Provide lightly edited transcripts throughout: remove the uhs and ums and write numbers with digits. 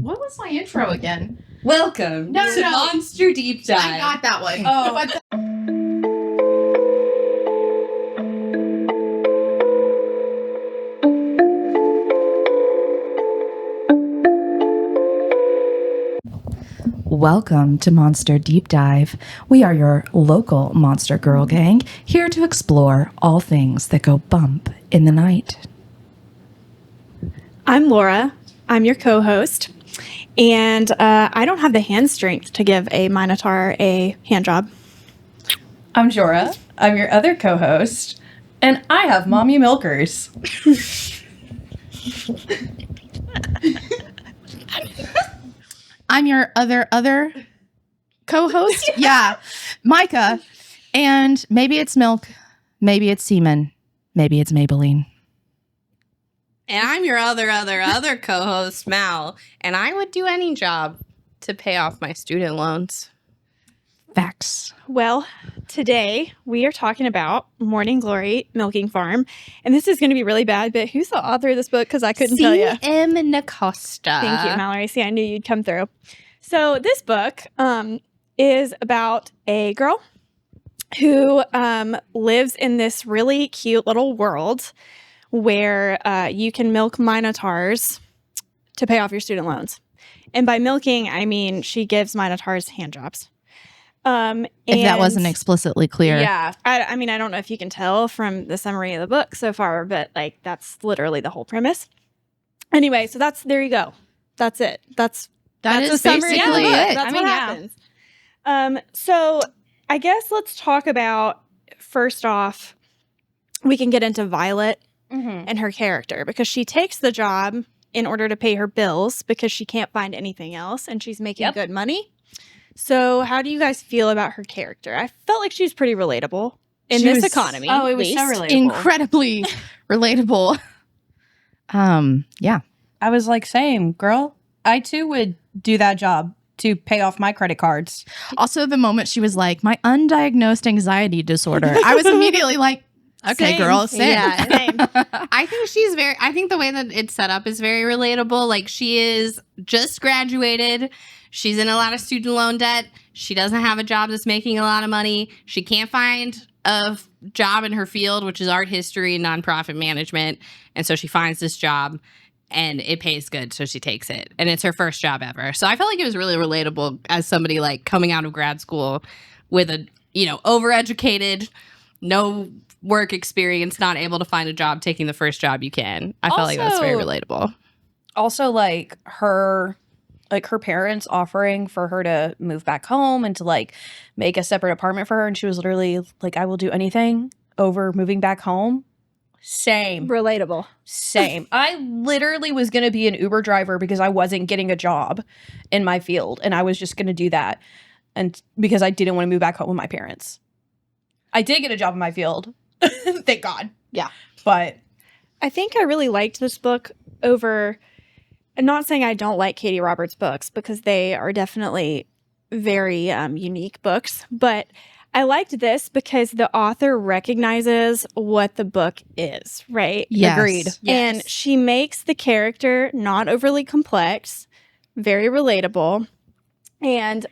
What was my intro again? Welcome to Monster Deep Dive. I got that one. Oh. But Welcome to Monster Deep Dive. We are your local monster girl gang, here to explore all things that go bump in the night. I'm Laura. I'm your co-host. And I don't have the hand strength to give a Minotaur a hand job. I'm Jorah. I'm your other co-host. And I have mommy milkers. I'm your other co-host. Yeah, Micah. And maybe it's milk, maybe it's semen, maybe it's Maybelline. And I'm your other co-host, Mal. And I would do any job to pay off my student loans. Facts. Well, today we are talking about Morning Glory Milking Farm. And this is going to be really bad, but who's the author of this book? Because I couldn't tell you. CM Nacosta. Thank you, Mallory. See, I knew you'd come through. So this book is about a girl who lives in this really cute little world where you can milk minotaurs to pay off your student loans. And by milking, I mean she gives minotaurs hand jobs. If that wasn't explicitly clear. Yeah. I mean, I don't know if you can tell from the summary of the book so far, but like that's literally the whole premise. Anyway, so there you go. That's it. That's That is a summary of the basically book. it. That's what happens. So I guess let's talk about, first off, we can get into Violet and her character, because she takes the job in order to pay her bills because she can't find anything else and she's making good money. So how do you guys feel about her character? I felt like she's pretty relatable in this economy. Oh, it was so relatable. Incredibly relatable. Yeah. I was like, same, girl. I too would do that job to pay off my credit cards. Also, the moment she was like, my undiagnosed anxiety disorder, I was immediately like, okay, Same. girl, same. Yeah, same. I think the way that it's set up is very relatable. Like, she is just graduated. She's in a lot of student loan debt. She doesn't have a job that's making a lot of money. She can't find a job in her field, which is art history and nonprofit management. And so she finds this job and it pays good, so she takes it. And it's her first job ever. So I felt like it was really relatable as somebody like coming out of grad school with a, overeducated, no work experience, not able to find a job, taking the first job you can. I felt like that's very relatable. Also, like her parents offering for her to move back home and to like make a separate apartment for her. And she was literally like, I will do anything over moving back home. Same. Relatable. Same. I literally was going to be an Uber driver because I wasn't getting a job in my field. And I was just going to do that. And because I didn't want to move back home with my parents. I did get a job in my field. Thank God. Yeah. But I think I really liked this book over, I'm not saying I don't like Katie Roberts' books because they are definitely very unique books, but I liked this because the author recognizes what the book is, right? Yes. agreed. And Yes. she makes the character not overly complex, very relatable, and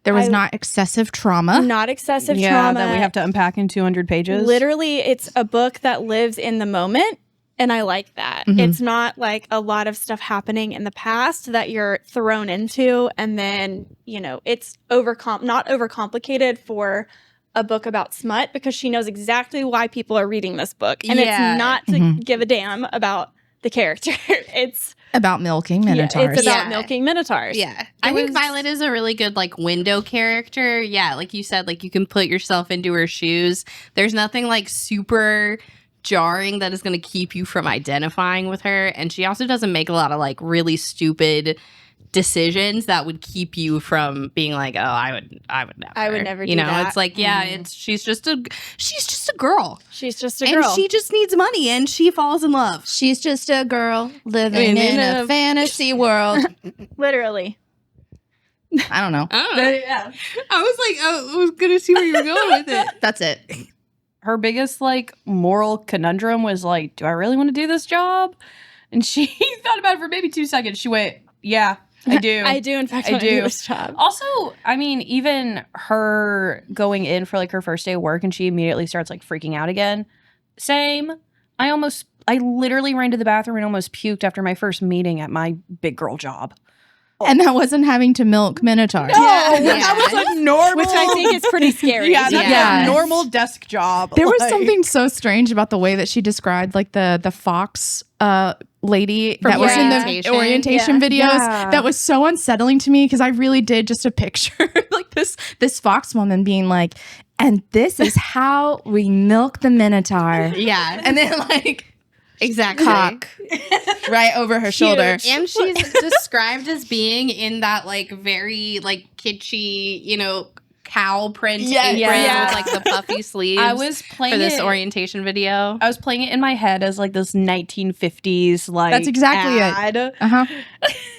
There was not excessive trauma. not excessive yeah, trauma. that we have to unpack in 200 pages. Literally, it's a book that lives in the moment, and I like that. It's not like a lot of stuff happening in the past that you're thrown into, and then, it's not overcomplicated for a book about smut, because she knows exactly why people are reading this book. And Yeah. it's not to give a damn about the character. It's About milking minotaurs. it's about Yeah. milking minotaurs. Yeah. I think Violet is a really good, like, window character. Yeah, like you said, like, you can put yourself into her shoes. There's nothing, like, super jarring that is going to keep you from identifying with her. And she also doesn't make a lot of, like, really stupid decisions that would keep you from being like, oh, I would never. I would never do that. It's like, yeah, she's just a girl. She's just a girl. And she just needs money and she falls in love. She's just a girl living in a fantasy world. Literally. I don't know. I don't know. Yeah. I was like, I was going to see where you were going with it. That's it. Her biggest like moral conundrum was like, do I really want to do this job? And she thought about it for maybe 2 seconds. She went, Yeah, I do. I do, in fact, I want to do do. this job. Also, I mean, even her going in for like her first day of work and she immediately starts like freaking out again. Same. I literally ran to the bathroom and almost puked after my first meeting at my big girl job. And that wasn't having to milk Minotaur. That was a normal. Which I think is pretty scary. yeah, that's Yeah. a normal desk job. There was Like- something so strange about the way that she described like the fox lady From that was in the orientation. orientation videos. Yeah. That was so unsettling to me because I really did just a picture like this fox woman being like, and this is how we milk the Minotaur. Yeah. And then like Exactly. cock right over her shoulder. And she's described as being in that like very like kitschy, you know, cow print apron Yeah. with like the puffy sleeves. I was playing for this it, orientation video. I was playing it in my head as like this 1950s like That's exactly it. ad. Uh-huh.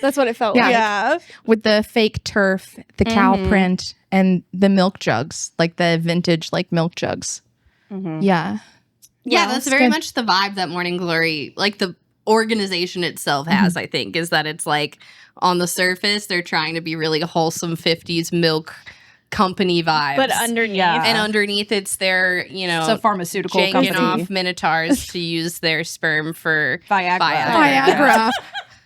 That's what it felt Yeah. like. Yeah. With the fake turf, the cow print, and the milk jugs, like the vintage like milk jugs. Yeah. Yeah, Well, that's it's very good. much the vibe that Morning Glory, like the organization itself has, I think, is that it's like on the surface, they're trying to be really wholesome 50s milk company vibes. But underneath. Yeah. and underneath it's their, you know, It's a pharmaceutical janking company. off minotaurs to use their sperm for Viagra. Viagra,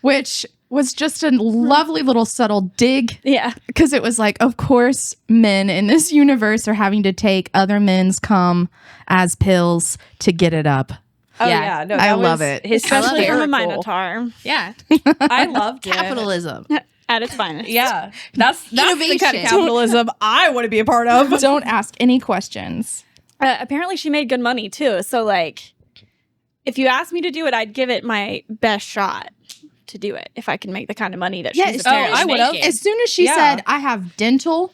which was just a lovely little subtle dig Yeah. because it was like, of course, men in this universe are having to take other men's cum as pills to get it up. Oh Yeah. yeah, no, I that love was it. Especially from a hysterical. Minotaur Yeah, I loved it. capitalism. at its finest. Yeah, that's the kind of Innovation. capitalism I want to be a part of. Don't ask any questions. Apparently, she made good money too. So, like, if you asked me to do it, I'd give it my best shot to do it if I can make the kind of money that Yeah, she's oh, apparently I would've. making. As soon as she Yeah. said, I have dental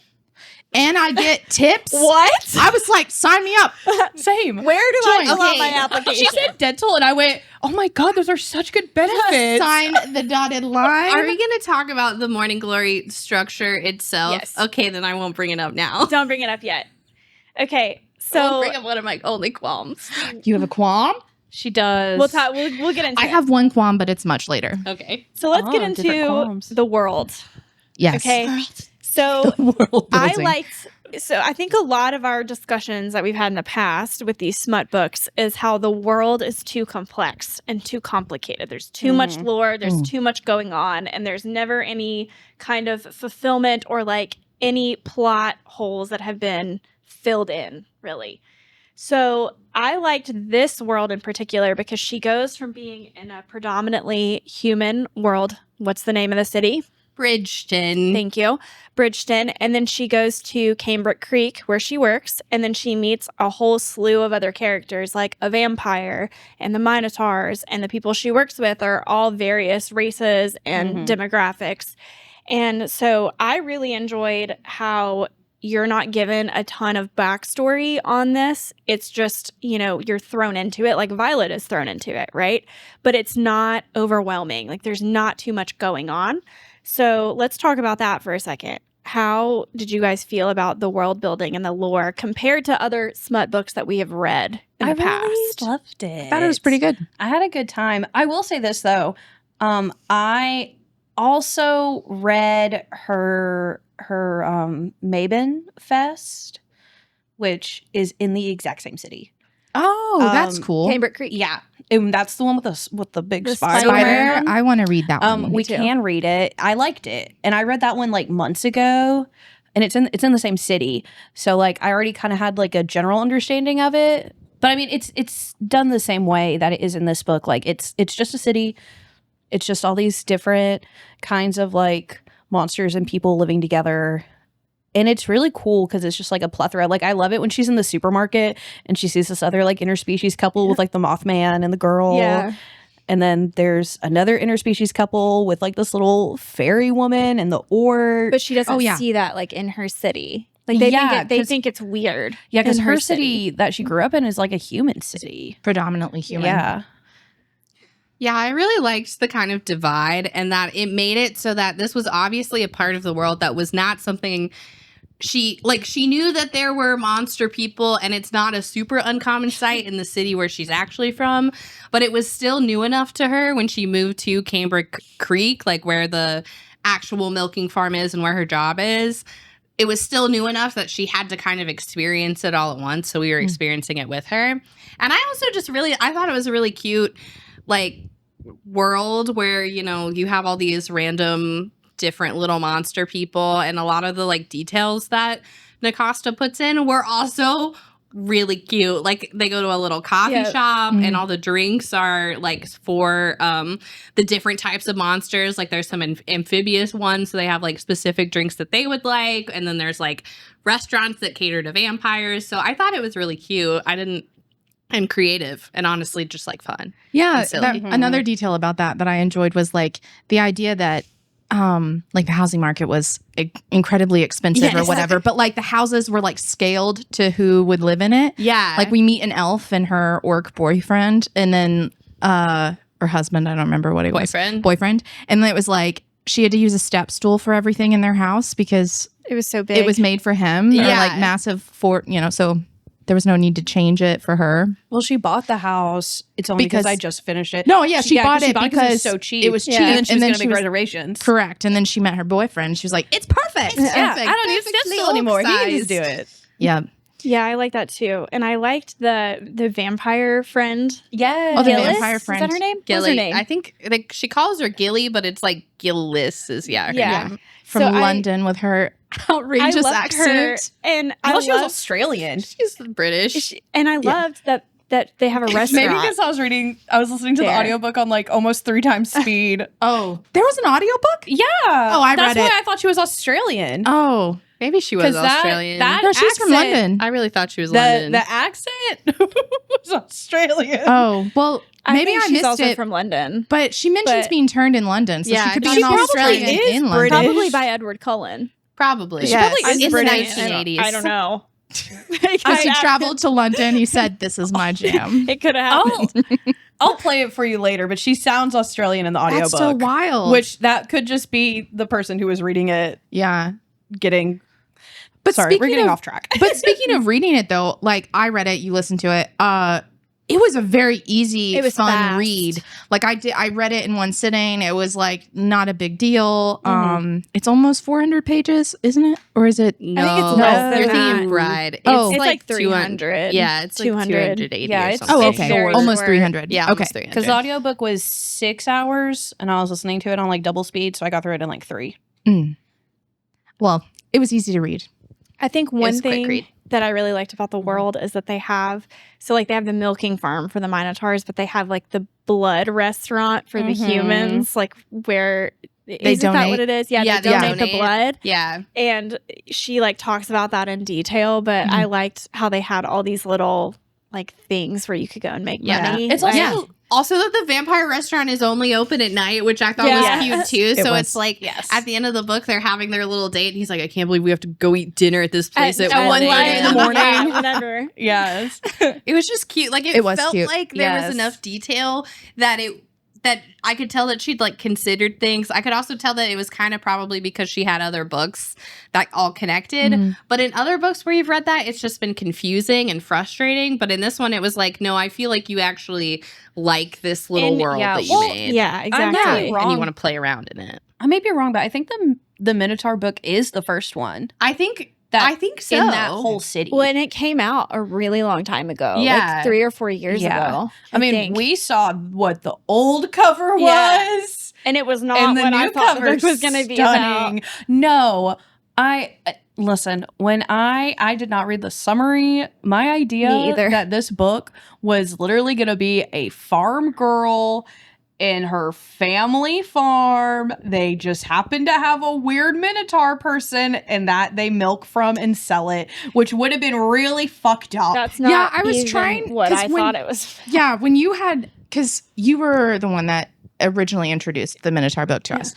and I get tips, What? I was like, sign me up. Same. Where do I Join. fill out Okay. my application? She said dental, and I went, "Oh my god, those are such good benefits." Sign the dotted line. Are we going to talk about the Morning Glory structure itself? Yes. Okay, then I won't bring it up now. Don't bring it up yet. Okay, I won't so bring up one of my only qualms. You have a qualm? She does. we'll talk. We'll get into. I it. have one qualm, but it's much later. Okay. So let's get different into qualms. the world. Yes. Okay. So World I building. liked. So I think a lot of our discussions that we've had in the past with these smut books is how the world is too complex and too complicated. There's too much lore, there's too much going on, and there's never any kind of fulfillment or like any plot holes that have been filled in, really. So I liked this world in particular because she goes from being in a predominantly human world. What's the name of the city? Bridgeton. Thank you. Bridgeton. And then she goes to Camebrook Creek where she works. And then she meets a whole slew of other characters like a vampire and the Minotaurs. And the people she works with are all various races and demographics. And so I really enjoyed how you're not given a ton of backstory on this. It's just, you know, you're thrown into it like Violet is thrown into it, right? But it's not overwhelming. Like there's not too much going on. So let's talk about that for a second. How did you guys feel about the world building and the lore compared to other smut books that we have read in the past? really loved it. I thought it was pretty good. I had a good time. I will say this though. I also read her Maben Fest, which is in the exact same city. Oh, that's cool. Camebrook Creek. Yeah, and that's the one with the big The spider. Spider. man. I want to read that one. We too. can read it. I liked it, and I read that one like months ago, and it's in the same city. So like I already kind of had like a general understanding of it. But I mean, it's done the same way that it is in this book. Like it's just a city. It's just all these different kinds of like monsters and people living together. And it's really cool because it's just like a plethora. Like I love it when she's in the supermarket and she sees this other like interspecies couple with like the Mothman and the girl. Yeah. And then there's another interspecies couple with like this little fairy woman and the orc. But she doesn't Oh, yeah. see that like in her city. Like they Yeah, they 'cause- think it's weird. Yeah, because in her city that she grew up in is like a human city. Predominantly human. Yeah. Yeah, I really liked the kind of divide and that it made it so that this was obviously a part of the world that was not something she knew that there were monster people, and it's not a super uncommon sight in the city where she's actually from, but it was still new enough to her when she moved to Cambric Creek, like where the actual milking farm is and where her job is. It was still new enough that she had to kind of experience it all at once, so we were experiencing it with her. And I also just I thought it was a really cute, like, world where, you know, you have all these random different little monster people, and a lot of the like details that Nacosta puts in were also really cute. Like they go to a little coffee shop and all the drinks are like for the different types of monsters. Like there's some amphibious ones, so they have like specific drinks that they would like, and then there's like restaurants that cater to vampires. So I thought it was really cute. And creative, and honestly just like fun. Yeah, another detail about that I enjoyed was like the idea that like the housing market was incredibly expensive or whatever, but like the houses were like scaled to who would live in it. Yeah. Like we meet an elf and her orc boyfriend, and then or husband, I don't remember what it was. Boyfriend. And then it was like she had to use a step stool for everything in their house because it was so big. it was made for him. Yeah. Or like massive so there was no need to change it for her. Well, she bought the house. It's only because I just finished it. No, yeah, she bought it because it was so cheap. It was cheap. And then she was going to she make reservations. Correct. And then she met her boyfriend. She was like, it's perfect. Yeah, I don't need a step perfectly stool anymore. He can just sized. do it. Yeah. Yeah, I like that too. And I liked the vampire friend. Yes. Oh, the Gillis? vampire Is friend. that her name? What's Gilly. her name? I think like she calls her Gilly, but it's like Gillis is her Yeah. name. From So London with her outrageous I loved her, accent. and I I thought she was loved, Australian. She's British. and I loved that they have a restaurant. Maybe because I was listening to the There. audiobook on like almost 3 times speed. Oh, there was an audiobook? Yeah. Oh, I That's read why it. I thought she was Australian. Oh. Maybe she was 'Cause Australian. No, she's from accent- London. I really thought she was The London. accent was Australian. Oh, well, maybe think I she's missed also it. from London. But she mentions But- being turned in London, so Yeah, she could I be think an she Australian probably is in London. British. Probably by Edward Cullen. Probably. She probably In is the British. 1980s. I don't know. As she traveled to London, he said, "This is my jam." It could have happened. I'll play it for you later, but she sounds Australian in the audiobook. That's so wild. Which that could just be the person who was reading it yeah. getting. But Sorry, we're speaking getting of- off track. But speaking of reading it though, like I read it, you listened to it. It was a very easy, It was fun fast. read. Like I read it in one sitting. It was like not a big deal. It's almost 400 pages, isn't it? Or is it? No, I think it's less you're than thinking that. Bride. It's Oh. It's like 200. 300. Yeah, it's like 200. 280 Yeah, or it's- something. Oh, It's okay. short. Almost 300. Yeah, Okay. almost 300. Because the audiobook was 6 hours and I was listening to it on like double speed, so I got through it in like 3. Well, it was easy to read. I think one was a quick thing read. that I really liked about the world is that they have they have the milking farm for the Minotaurs, but they have like the blood restaurant for the humans, like where isn't that donate? what it is? Yeah, Yeah, they they donate the donate. blood. Yeah. And she like talks about that in detail, but I liked how they had all these little like things where you could go and make Yeah. money. It's also Like, Also that the vampire restaurant is only open at night, which I thought Yeah. was cute too. It So was. it's like Yes. at the end of the book, they're having their little date, and he's like, "I can't believe we have to go eat dinner at this place at 1 in the a.m." morning. Yeah, whatever. Yes. It was just cute. Like It was felt cute. like there Yes. was enough detail that I could tell that she'd like considered things. I could also tell that it was kind of probably because she had other books that all connected. But in other books where you've read that, it's just been confusing and frustrating. But in this one, it was like, no, I feel like you actually like this little world that you made. Yeah, exactly. not And wrong. you want to play around in it. I may be wrong, but I think the Minotaur book is the first one I think so. in that whole city. Well, and it came out a really long time ago. Yeah. Like 3 or 4 years Yeah. ago. I mean, think. we saw what the old cover Yeah. was. And it was not And the what I new thought cover it was going to be about. stunning. No, I listen. When I did not read the summary, my Me idea either. that this book was literally going to be a farm girl in her family farm. They just happen to have a weird Minotaur person, and that they milk from and sell it, which would have been really fucked up. That's not Yeah, I was even trying- what 'cause I when- thought it was. Yeah, when you had, because you were the one that originally introduced the Minotaur book to us.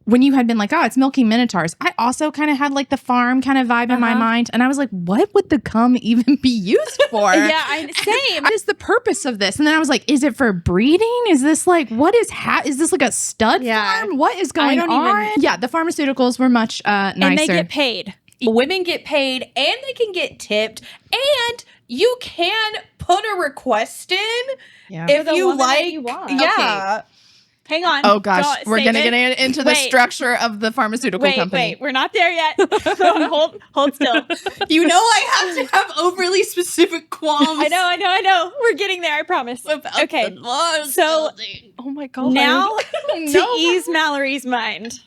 when you had been like, oh, it's milking minotaurs, I also kind of had like the farm kind of vibe in my mind. And I was like, what would the cum even be used for? Same. What is the purpose of this? And then I was like, is it for breeding? Is this like, what is is this like a stud farm? What is going on? Yeah, the pharmaceuticals were much nicer. And they get paid. Women get paid and they can get tipped, and you can put a request in if the you woman that like. you want. Yeah. Hang on. Oh gosh, we're save gonna it. get into the structure of the pharmaceutical company. Wait, we're not there yet. hold still. You know I have to have overly specific qualms. I know. We're getting there, I promise. Okay. So Oh my god. now to ease Mallory's mind,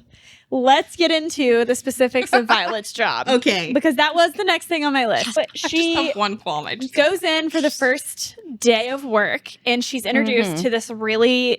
let's get into the specifics of Violet's job. Okay. Because that was the next thing on my list. But I just she have one qualm. I just goes in for the first day of work, and she's introduced to this really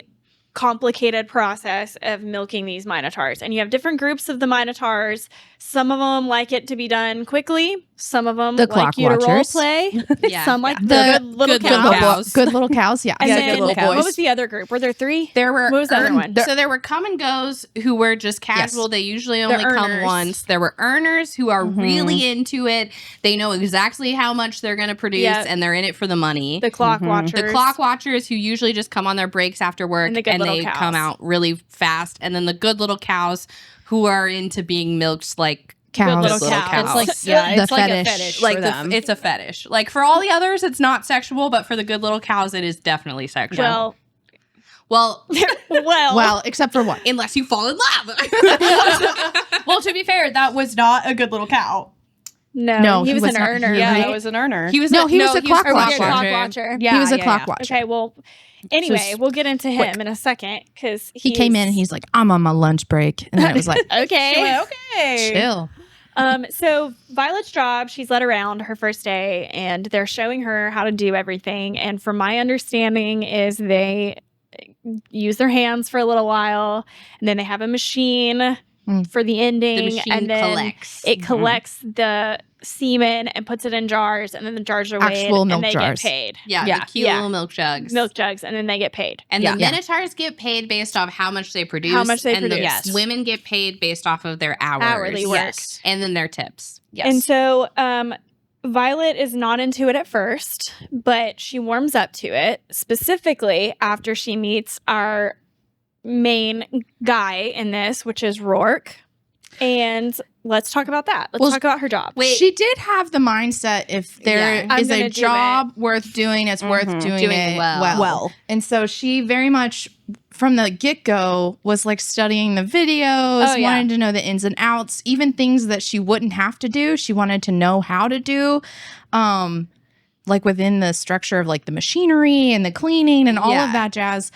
complicated process of milking these minotaurs. And you have different groups of the minotaurs. Some of them like it to be done quickly. Some of them The like clock you to role watchers. play. Yeah, Some like The the good little good little cows. cows. Good little cows, yeah. And Yeah, then, good little what boys. was the other group? Were there 3? There were What was the other one? So there were come and goes who were just casual. They usually only come earners. once. There were earners who are really into it. They know exactly how much they're going to produce, Yep. and they're in it for the money. The clock watchers. The clock watchers who usually just come on their breaks after work, And the good little they cows. come out really fast. And then the good little cows who are into being milked like Cows. little cows. It's like The it's like fetish. a fetish like for them. it's a fetish. Like for all the others, it's not sexual, but for the good little cows, it is definitely sexual. Well, well, Well, except for one. unless you fall in love. Well, to be fair, that was not a good little cow. no, he was an not- earner, Yeah, right? it was an earner. He was No, he was a clock Or was watcher. he a clock watcher? Yeah, he was a yeah, clock yeah. watcher. Okay, well, anyway, So we'll get into him in a second because He came in and he's like, I'm on my lunch break. And I was like, okay. Okay. chill. So Violet's job, she's led around her first day, and they're showing her how to do everything. And from my understanding, is they use their hands for a little while, and then they have a machine for the ending, The machine and then collects. it collects the semen and puts it in jars, and then the jars are weighed, Actual milk and they jars. get paid. Yeah, Yeah. the cute Yeah. little milk jugs. Milk jugs, and then they get paid. And Yeah. the minotaurs get paid based off how much they produce. How much they and produce. the Yes. women get paid based off of their hours. Hourly work. Yes. And then their tips. Yes. And so Violet is not into it at first, but she warms up to it, specifically after she meets our main guy in this, which is Rourke. And let's talk about that. Let's Well, talk about her job. Wait. She did have the mindset if there Yeah. is I'm a gonna do job worth doing, it's worth doing Doing it well. well. And so she very much from the get-go was like studying the videos, Oh, yeah. wanted to know the ins and outs, even things that she wouldn't have to do. She wanted to know how to do. Like within the structure of like the machinery and the cleaning and all Yeah. of that jazz.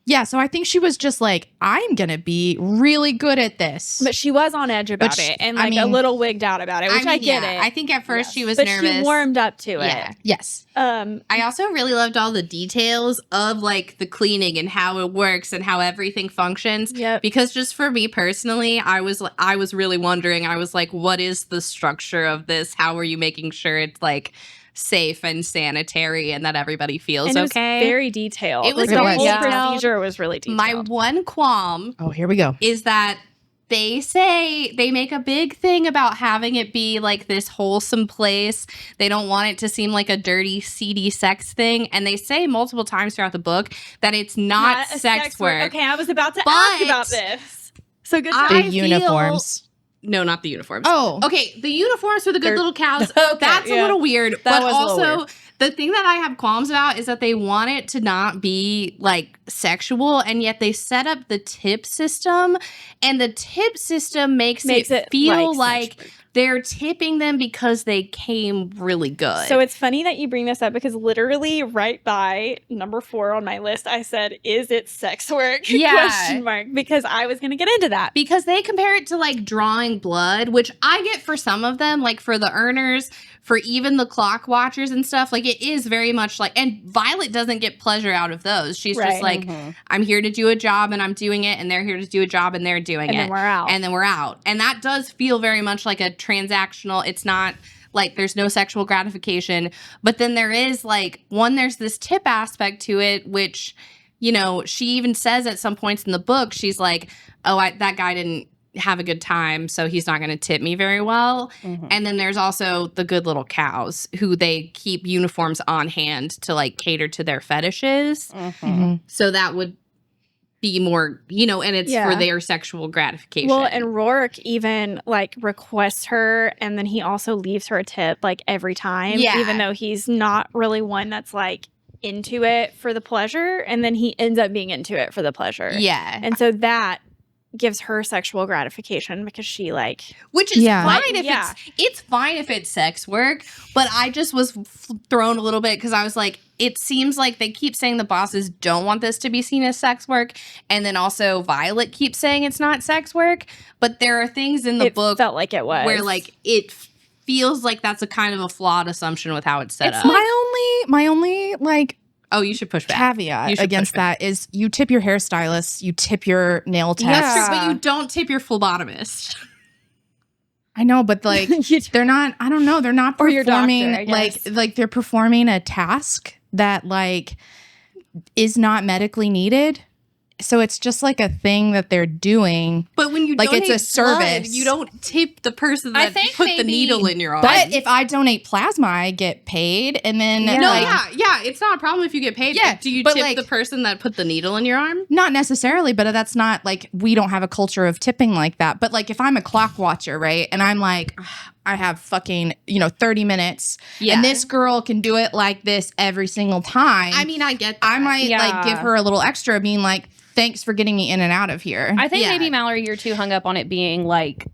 Yeah, so I think she was just like, I'm gonna be really good at this. But she was on edge about But she- it and I like a mean- little wigged out about it, which I get yeah, it. I think at first she was but nervous. she warmed up to Yeah. it. Yes. I also really loved all the details of like the cleaning and how it works and how everything functions. Yep. Because just for me personally, I was really wondering. I was like, what is the structure of this? How are you making sure it's like safe and sanitary and that everybody feels And it was okay? very detailed. It was Like, the very whole detailed. procedure was really detailed. My one qualm Oh, here we go. is that they say they make a big thing about having it be like this wholesome place. They don't want it to seem like a dirty, seedy sex thing. And they say multiple times throughout the book that it's not a sex work. Okay, I was about to But ask about this. So good job. I The feel- uniforms. No, not the uniforms. Oh. Okay, the uniforms for the good They're- little cows, Okay, that's a yeah. little weird. That but was a little also, weird. the thing that I have qualms about is that they want it to not be like sexual, and yet they set up the tip system, and the tip system makes it feel like sex work. they're tipping them because they came really good. So it's funny that you bring this up because literally right by number 4 on my list, I said, "Is it sex work?" Yeah. Question mark, because I was going to get into that. because they compare it to like drawing blood, which I get for some of them, like for the earners, for even the clock watchers and stuff. Like it is very much like, and Violet doesn't get pleasure out of those. She's Right. just like, I'm here to do a job and I'm doing it, and they're here to do a job and they're doing And it. then we're out. And then we're out. And that does feel very much like a transactional. It's not like there's no sexual gratification, but then there is like there's this tip aspect to it, which you know, she even says at some points in the book, she's like, oh, that guy didn't have a good time, so he's not going to tip me very well. And then there's also the good little cows who they keep uniforms on hand to like cater to their fetishes. So that would be more, you know, and it's for their sexual gratification. Well, and Rourke even like requests her, and then he also leaves her a tip like every time, even though he's not really one that's like into it for the pleasure, and then he ends up being into it for the pleasure. And so that gives her sexual gratification because she like, which is fine if it's fine if it's sex work, but I just was thrown a little bit because I was like, it seems like they keep saying the bosses don't want this to be seen as sex work, and then also Violet keeps saying it's not sex work, but there are things in the book felt like it was where like it feels like that's a kind of a flawed assumption with how it's set up. My only like oh, you should push back. Caveat against that is you tip your hairstylist, you tip your nail tech. That's true, but you don't tip your phlebotomist. I know, but like they're not. I don't know. They're not Or your performing doctor, like they're performing a task that like is not medically needed. So it's just like a thing that they're doing. But when you like donate it's a service, blood, you don't tip the person that put the needle in your arm. But if I donate plasma, I get paid, and then it's not a problem if you get paid. Yeah, do you but tip like, the person that put the needle in your arm? Not necessarily, but that's not like we don't have a culture of tipping like that. But like if I'm a clock watcher, right, and I'm like, I have fucking 30 minutes, and this girl can do it like this every single time. I mean, I get that. I might like give her a little extra, being like, thanks for getting me in and out of here. I think maybe Mallory, you're too hung up on it being like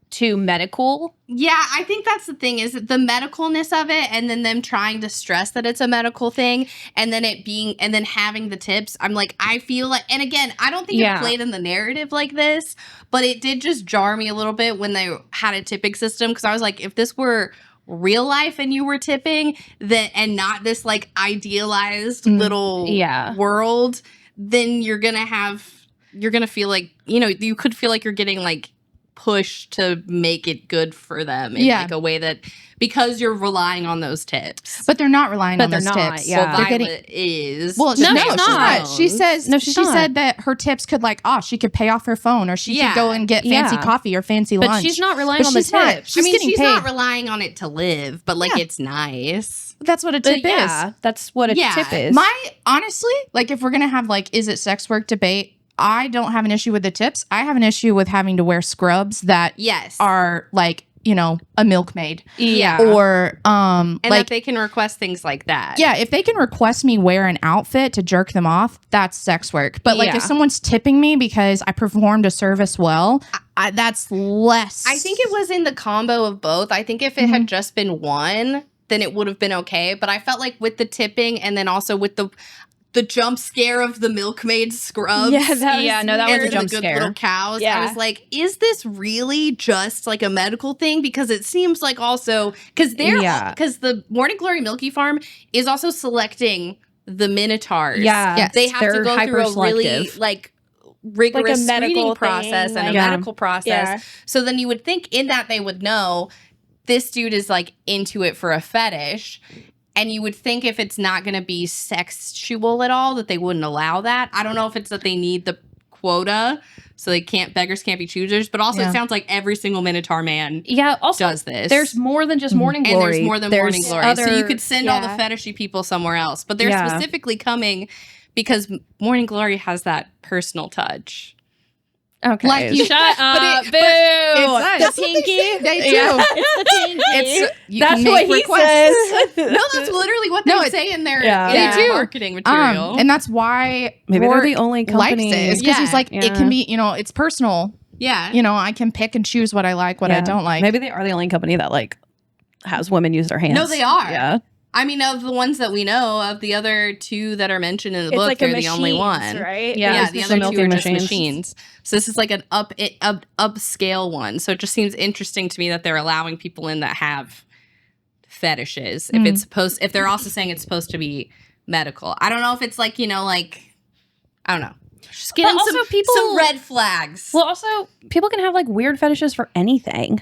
too medical. Yeah, I think that's the thing is the medicalness of it, and then them trying to stress that it's a medical thing, and then it being, and then having the tips. I'm like, I feel like, and again, I don't think it played in the narrative like this, but it did just jar me a little bit when they had a tipping system, because I was like, if this were real life and you were tipping, that and not this like idealized little world, then you're gonna feel like, you could feel like you're getting like pushed to make it good for them in like a way that, because you're relying on those tips. But they're not relying on those tips. Yeah. Well, they're Violet is. Well, no, she's not. She says she said that her tips could like, she could pay off her phone, or she could go and get fancy coffee or fancy lunch. But she's not relying on the tips. She's not relying on it to live, but like it's nice. That's what a tip is. That's what a tip is. Honestly, like if we're gonna have like, is it sex work debate? I don't have an issue with the tips. I have an issue with having to wear scrubs that are like, a milkmaid. Yeah. Or and like that they can request things like that. Yeah, if they can request me wear an outfit to jerk them off, that's sex work. But like if someone's tipping me because I performed a service well, that's less. I think it was in the combo of both. I think if it had just been one, then it would have been okay. But I felt like with the tipping, and then also with the jump scare of the milkmaid scrubs. That was a jump the good scare. Little cows. I was like, is this really just like a medical thing? Because it seems like also because the Morning Glory Milky Farm is also selecting the Minotaurs. They have to go through a really like rigorous screening process and a medical process. So then you would think in that they would know this dude is like into it for a fetish. And you would think if it's not going to be sexual at all, that they wouldn't allow that. I don't know if it's that they need the quota, so beggars can't be choosers. But also, it sounds like every single Minotaur man does this. There's more than just Morning Glory. And there's more than Morning Glory. So you could send all the fetishy people somewhere else. But they're specifically coming because Morning Glory has that personal touch. Okay. Like you shut up. Boo. It's the pinky. They do. It's the pinky. That's what he says. No, that's literally what they say in their marketing material. And that's why maybe they're the only company likes it. Because he's like, it can be, it's personal. Yeah. I can pick and choose what I like, what I don't like. Maybe they are the only company that like has women use their hands. No, they are. Yeah. I mean, of the ones that we know, of the other two that are mentioned in the book, like they're the only one, right? Yeah, the other two are just machines. So this is like an upscale one. So it just seems interesting to me that they're allowing people in that have fetishes. If they're also saying it's supposed to be medical. I don't know if it's like I don't know. Just getting some red flags. Well, also people can have like weird fetishes for anything.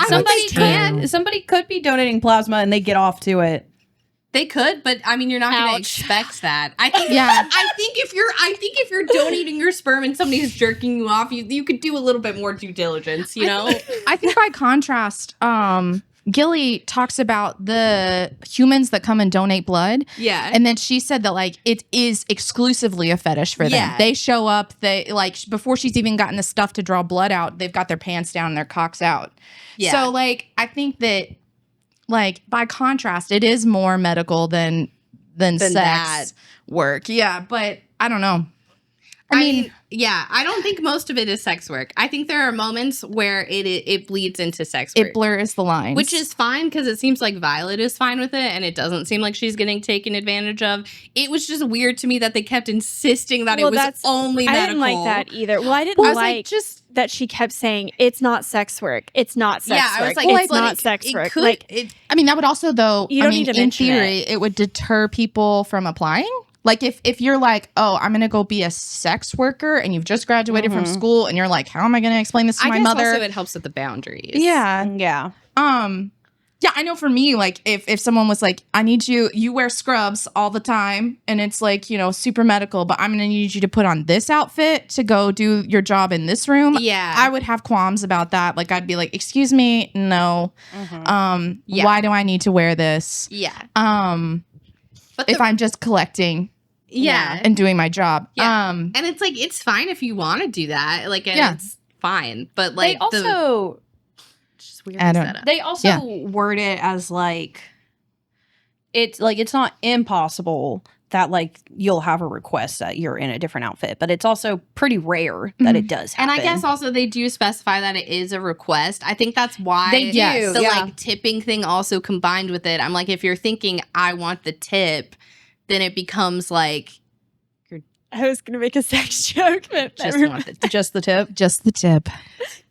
Somebody could be donating plasma and they get off to it. They could, but I mean, you're not going to Ouch. expect that. I think. Yeah. I think if you're donating your sperm and somebody's jerking you off, you could do a little bit more due diligence. You know. I think by contrast, Gilly talks about the humans that come and donate blood. Yeah. And then she said that like it is exclusively a fetish for them. Yeah. They show up, they like before she's even gotten the stuff to draw blood out, they've got their pants down and their cocks out. Yeah. So like I think that like by contrast, it is more medical than sex that. work. Yeah, but I don't know. I mean, yeah, I don't think most of it is sex work. I think there are moments where it bleeds into sex work. It blurs the lines. Which is fine because it seems like Violet is fine with it and it doesn't seem like she's getting taken advantage of. It was just weird to me that they kept insisting that it was only medical. I didn't like that either. Well, I didn't like just that she kept saying it's not sex work. It's not sex work. I was like, it's not sex work. I mean, that would also though. You don't need to in mention theory, it would deter people from applying. Like if you're like, oh, I'm gonna go be a sex worker, and you've just graduated from school, and you're like, how am I gonna explain this to my mother? Also it helps with the boundaries. Yeah. Yeah. Yeah, I know for me, like if someone was like, I need you wear scrubs all the time, and it's like, you know, super medical, but I'm gonna need you to put on this outfit to go do your job in this room. Yeah. I would have qualms about that. Like I'd be like, excuse me, no. Yeah. Why do I need to wear this? Yeah. But if I'm just collecting and doing my job. Yeah. And it's like, it's fine if you want to do that. Like, and it's fine. But like, They also just weird I don't- setup. they also word it as like it's not impossible that like you'll have a request that you're in a different outfit, but it's also pretty rare that it does happen. And I guess also they do specify that it is a request. I think that's why They do, the yeah. like tipping thing also combined with it. I'm like, if you're thinking I want the tip, then it becomes like I was gonna make a sex joke, but just never want the tip. just the tip. Just the tip.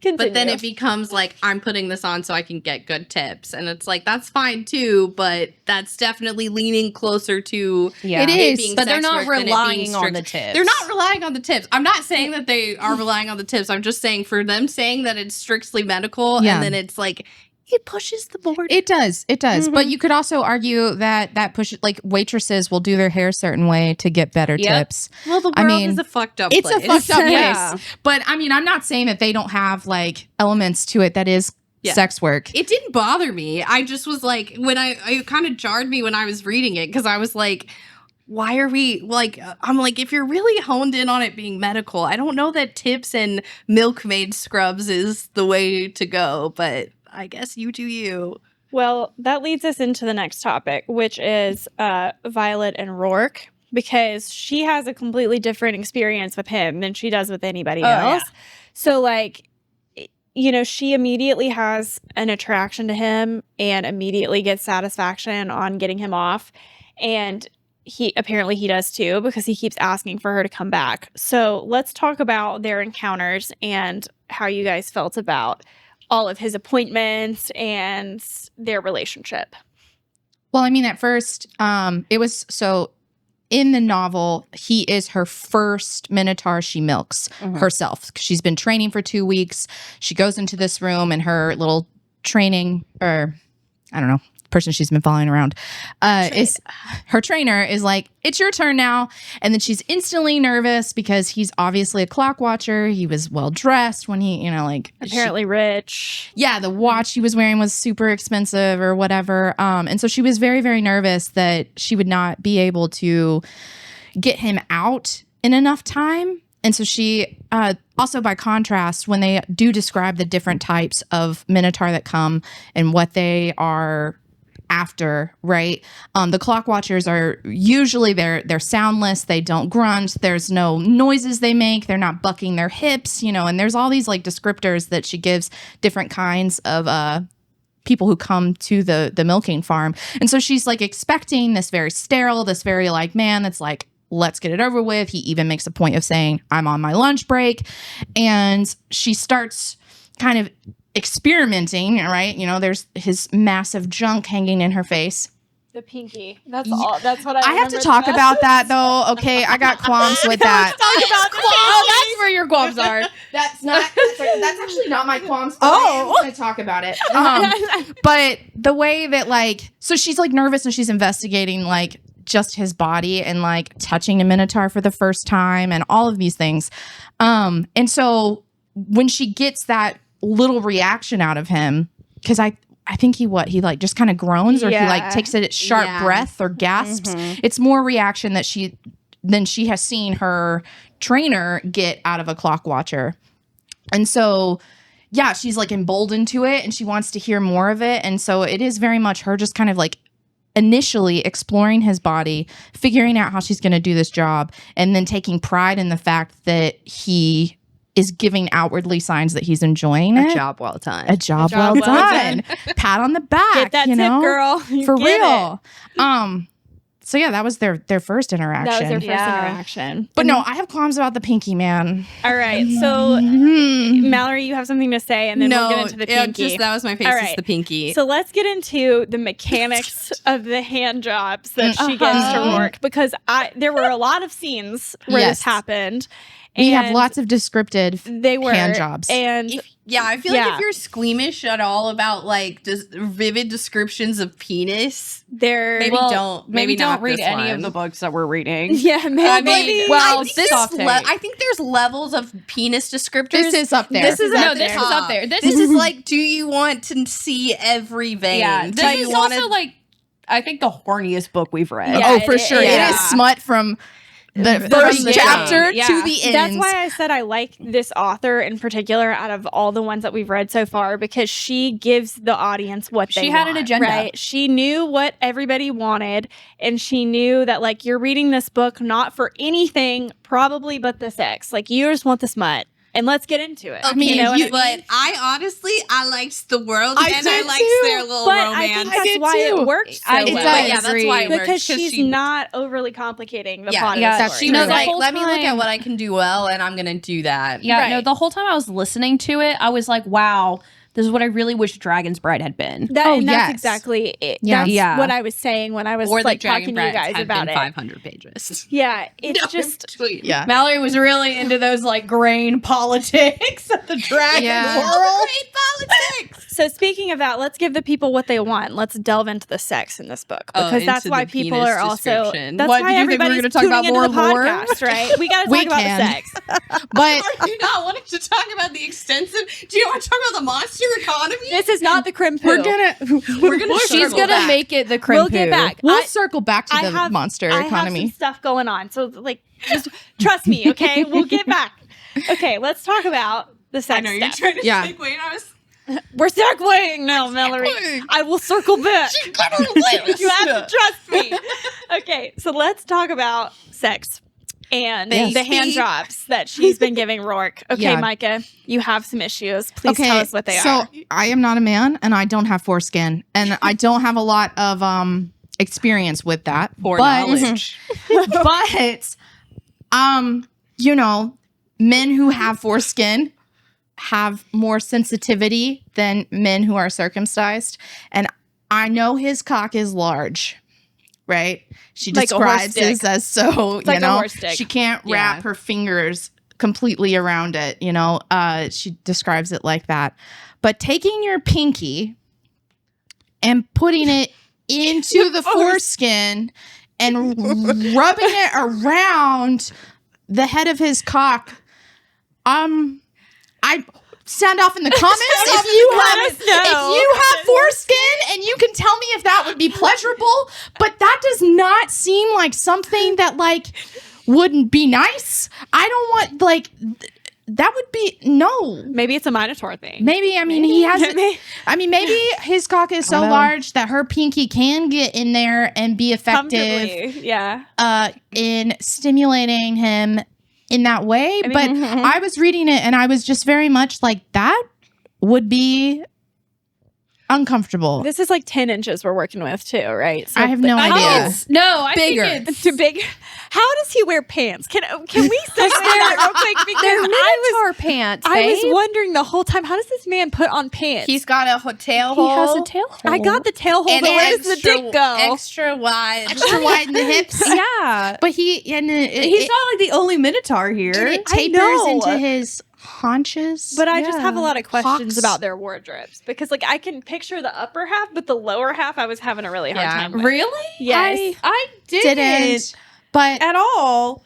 Continue. But then it becomes like I'm putting this on so I can get good tips, and it's like that's fine too, but that's definitely leaning closer to Yeah. It is, being but they're sex not work than it being relying on strict- the tips. They're not relying on the tips. I'm not saying that they are relying on the tips. I'm just saying for them saying that it's strictly medical, Yeah. and then it's like it pushes the board. It does. But you could also argue that pushes, like waitresses will do their hair a certain way to get better tips. Well, the world I mean, is a fucked up It's place. a fucked up place. Yeah. But I mean, I'm not saying that they don't have like elements to it that is sex work. It didn't bother me. I just was like, when it kind of jarred me when I was reading it because I was like, why are we like, I'm like, if you're really honed in on it being medical, I don't know that tips and milkmaid scrubs is the way to go, but I guess you do you. Well, that leads us into the next topic, which is Violet and Rourke, because she has a completely different experience with him than she does with anybody else. Yeah. So, like, you know, she immediately has an attraction to him and immediately gets satisfaction on getting him off. And he does too, because he keeps asking for her to come back. So let's talk about their encounters and how you guys felt about all of his appointments and their relationship. Well, I mean, at first, it was so in the novel, he is her first Minotaur she milks herself. She's been training for 2 weeks. She goes into this room and her little training, or I don't know, person she's been following around, is her trainer is like, it's your turn now. And then she's instantly nervous because he's obviously a clock watcher. He was well dressed when he, you know, like Apparently rich. yeah, the watch he was wearing was super expensive or whatever. And so she was very, very nervous that she would not be able to get him out in enough time. And so she, also by contrast, when they do describe the different types of Minotaur that come and what they are after, right? The clock watchers are usually they're soundless, they don't grunt, there's no noises they make, they're not bucking their hips, you know, and there's all these like descriptors that she gives different kinds of people who come to the milking farm. And so she's like expecting this very sterile, this very like man that's like, let's get it over with. He even makes a point of saying, I'm on my lunch break. And she starts kind of experimenting, right? You know, there's his massive junk hanging in her face. The pinky. That's all. That's what I I have to remember talk the about best. that though. Okay, I got qualms with that. Talk about the Oh, that's where your qualms are. That's actually not my qualms. But Oh. I'm going to talk about it. But the way that like, so she's like nervous and she's investigating like just his body and like touching a minotaur for the first time and all of these things. And so when she gets that little reaction out of him, because I think he like just kind of groans or he like takes a sharp breath or gasps. It's more reaction that than she has seen her trainer get out of a clock watcher. And so, yeah, she's like emboldened to it and she wants to hear more of it. And so it is very much her just kind of like initially exploring his body, figuring out how she's going to do this job, and then taking pride in the fact that he is giving outwardly signs that he's enjoying it. A job well done. A job well done. Pat on the back. Get that you tip, know? girl. You For get real. So yeah, that was their first interaction. That was their first interaction. But no, I have qualms about the pinky, man. All right. So, Mallory, you have something to say, and then we'll get into the pinky. That was my face. All Is right. the pinky. So let's get into the mechanics of the hand jobs that she gets to work, because there were a lot of scenes where Yes. this happened. We have and lots of descriptive they were hand jobs. And I feel like Yeah. if you're squeamish at all about like vivid descriptions of penis, they're maybe Maybe not don't read this any one. of the books that we're reading. yeah, maybe. well, I think this there's soft take. I think there's levels of penis descriptors. this is up there. This is No, up this there. is up there. This is like, do you want to see every vein? Yeah, Do this you is wanna- also like I think the horniest book we've read. Yeah, oh, for it- sure. yeah. It is smut from the From first the chapter Yeah. to the end. That's why I said I like this author in particular out of all the ones that we've read so far, because she gives the audience what they She had an want, agenda. right? She knew what everybody wanted, and she knew that like you're reading this book not for anything probably but the sex. Like you just want the smut. And let's get into it. Okay, You know what I mean? but I honestly liked the world I and did I liked too, their little But romance. I think I that's did why too. it worked so I well. does. Yeah, that's why it worked, Because she's not overly complicating the plot of the that's story. She No, was the like, whole let me look at time- what I can do well, and I'm gonna do that. Yeah, no, Right. the whole time I was listening to it, I was like, wow, this is what I really wish Dragon's Bride had been. And that's yes. exactly it. Yeah. That's Yeah. what I was saying when I was Or like the talking Dragon to you Brats guys have about been it. 500 pages. Yeah, it's No, just tweet. yeah. Mallory was really into those like grain politics of the dragon Yeah. world. Great politics. so. Speaking of that, let's give the people what they want. Let's delve into the sex in this book, Oh, because that's into why the people penis are also. description. That's What, why did you think we were everybody's gonna talk tuning about into the more lore? podcast, right? We got to We talk about can. the sex. But Are you not wanting to talk about the extensive? Do you want to talk about the monster economy? This is not the crim poo. we're gonna She's circle gonna back. make it the crim We'll get poo. back. we'll I- circle back to I the have- monster I have economy. some stuff going on, so like, just trust me, okay? We'll get back. Okay, let's talk about the sex. I know you're step. trying to Yeah. segue, and I was. We're circling now, Mallory. I will circle back. You have to trust me. Okay, so let's talk about sex and Yes. the hand jobs that she's been giving Rourke. Okay, Yeah. Micah, you have some issues. Please tell us what they so are. I am not a man and I don't have foreskin and I don't have a lot of experience with that. For but, knowledge. but you know, men who have foreskin have more sensitivity than men who are circumcised. And I know his cock is large, right? She Like a horse describes it as so, like you a know, horse dick. she can't Yeah. wrap her fingers completely around it, you know. She describes it like that. But taking your pinky and putting it into the foreskin and rubbing it around the head of his cock, I sound off in the comments if you have foreskin and you can tell me if that would be pleasurable. But that does not seem like something that like wouldn't be nice. I don't want like that would be no. Maybe it's a Minotaur thing. Maybe he has. I mean, maybe his cock is so know. large that her pinky can get in there and be effective Comfortably, yeah. in stimulating him in that way. I mean, but I was reading it and I was just very much like that would be uncomfortable. This is like 10 inches we're working with too, right? So I have no idea. No, I Bigger. think it's too big. How does he wear pants? Can we say that real quick? Because they're Minotaur pants. I was babe. wondering the whole time, how does this man put on pants? He's got a tail He hole. has a tail hole. I got the tail hole, and but where does the dick go? Extra wide in the hips. Yeah. But he's He's not like the only Minotaur here. it I tapers know. into his haunches. But I just have a lot of questions Hawks. about their wardrobes because, like, I can picture the upper half, but the lower half I was having a really hard Yeah. time with. Really? Yes. I didn't But at all.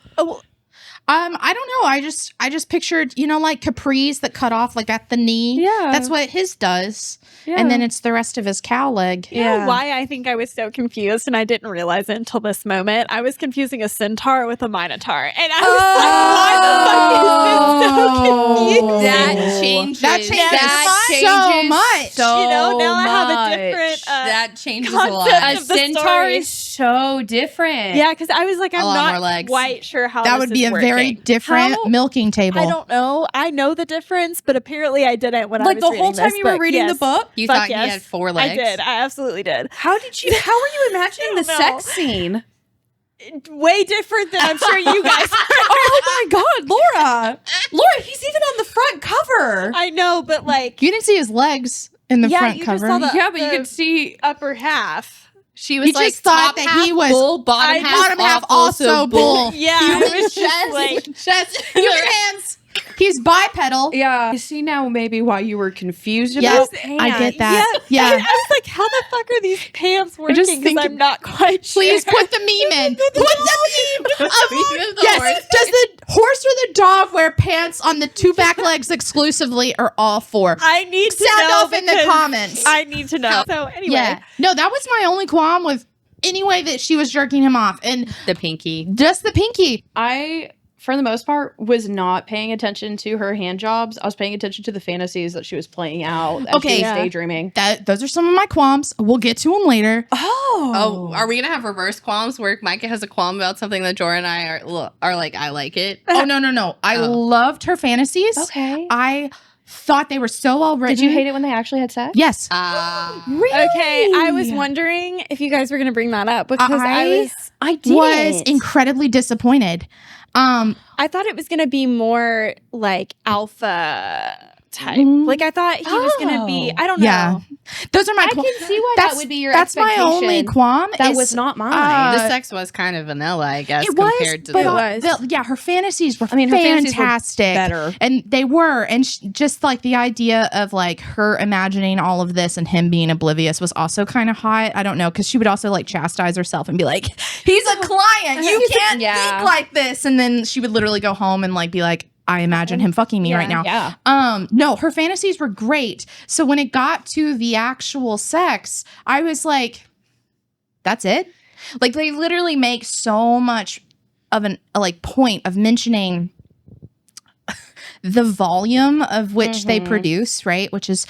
I don't know. I just pictured, like capris that cut off like at the knee. Yeah. That's what his does. And then it's the rest of his cow leg. You know why I think I was so confused and I didn't realize it until this moment? I was confusing a centaur with a minotaur. And I was like, why the fuck is this so confused? That changes. That changes so much. You know, now I have a different that changes a concept lot. A of the centaur story. is so different. Yeah, because I was like, I'm lot more not legs. quite sure how That this would be is a very working. different How? milking table. I don't know. I know the difference, but apparently I didn't when I Like was the reading whole time this you were book. reading the Yes. book? You Fuck thought yes. he had 4 legs? I did. I absolutely did. How were you imagining the I don't know. sex scene? Way different than I'm sure you guys Oh my god, Laura! Laura, he's even on the front cover. I know, but like You didn't see his legs in the Yeah, front you just cover. saw the- Yeah, but you could see upper half. She was You like, just thought top that half he was- bull, bottom half also bull. Yeah, I was just like Chest. Human hands. He's bipedal. Yeah. You see now maybe why you were confused Yes, about pants. I get that. Yeah. Yeah. I was like, how the fuck are these pants working? just Because think- I'm not quite sure. Please put the meme in. Put the meme. The Yes. horse. Does the horse or the dog wear pants on the 2 back legs exclusively or all 4? I need to Sound know off in the because comments. I need to know. So anyway, Yeah. No, that was my only qualm with any way that she was jerking him off. And The pinky. just the pinky. I, for the most part, was not paying attention to her hand jobs. I was paying attention to the fantasies that she was playing out as Okay. she was Yeah. daydreaming. Those are some of my qualms. We'll get to them later. Oh, are we gonna have reverse qualms where Micah has a qualm about something that Jordan and I are like, I like it? Oh, no. I loved her fantasies. Okay. I thought they were so well written. Did you hate it when they actually had sex? Yes. Really? okay. I was wondering if you guys were going to bring that up because I I did. was incredibly disappointed. I thought it was going to be more like alpha type. Mm. Like I thought he was going to be. I don't know. Yeah. Those are my I qualms. can see why that would be your That's my expectation. only qualm. That is, was not mine. The sex was kind of vanilla, I guess, It was, compared to but the. yeah, her fantasies were I mean, her fantasies were fantastic. better. And they were. And just like the idea of like her imagining all of this and him being oblivious was also kind of hot. I don't know, because she would also like chastise herself and be like, he's a client. You can't think like this. And then she would literally go home and like be like, I imagine him fucking me right now. Yeah. No, her fantasies were great. So when it got to the actual sex, I was like, that's it? Like they literally make so much of a point of mentioning the volume of which they produce, right? Which is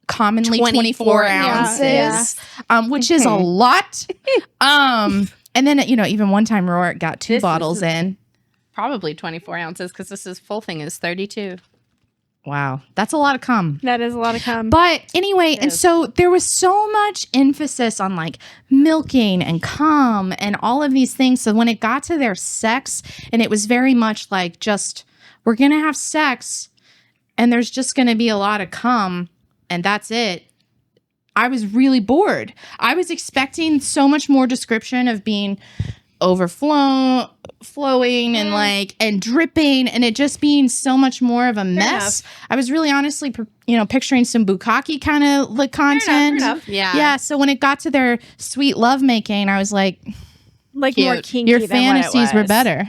commonly 24 ounces, which is a lot. And then, even one time Rourke got 2 bottles in. Probably 24 ounces because this full thing is 32. Wow. That's a lot of cum. That is a lot of cum. But anyway, and so there was so much emphasis on like milking and cum and all of these things. So when it got to their sex, and it was very much like just, we're going to have sex and there's just going to be a lot of cum and that's it. I was really bored. I was expecting so much more description of being flowing and like and dripping and it just being so much more of a mess. I was really honestly picturing some bukkake kind of like content. Fair enough. Yeah. So when it got to their sweet lovemaking, I was like like Cute. more kinky your than fantasies what it were was. better.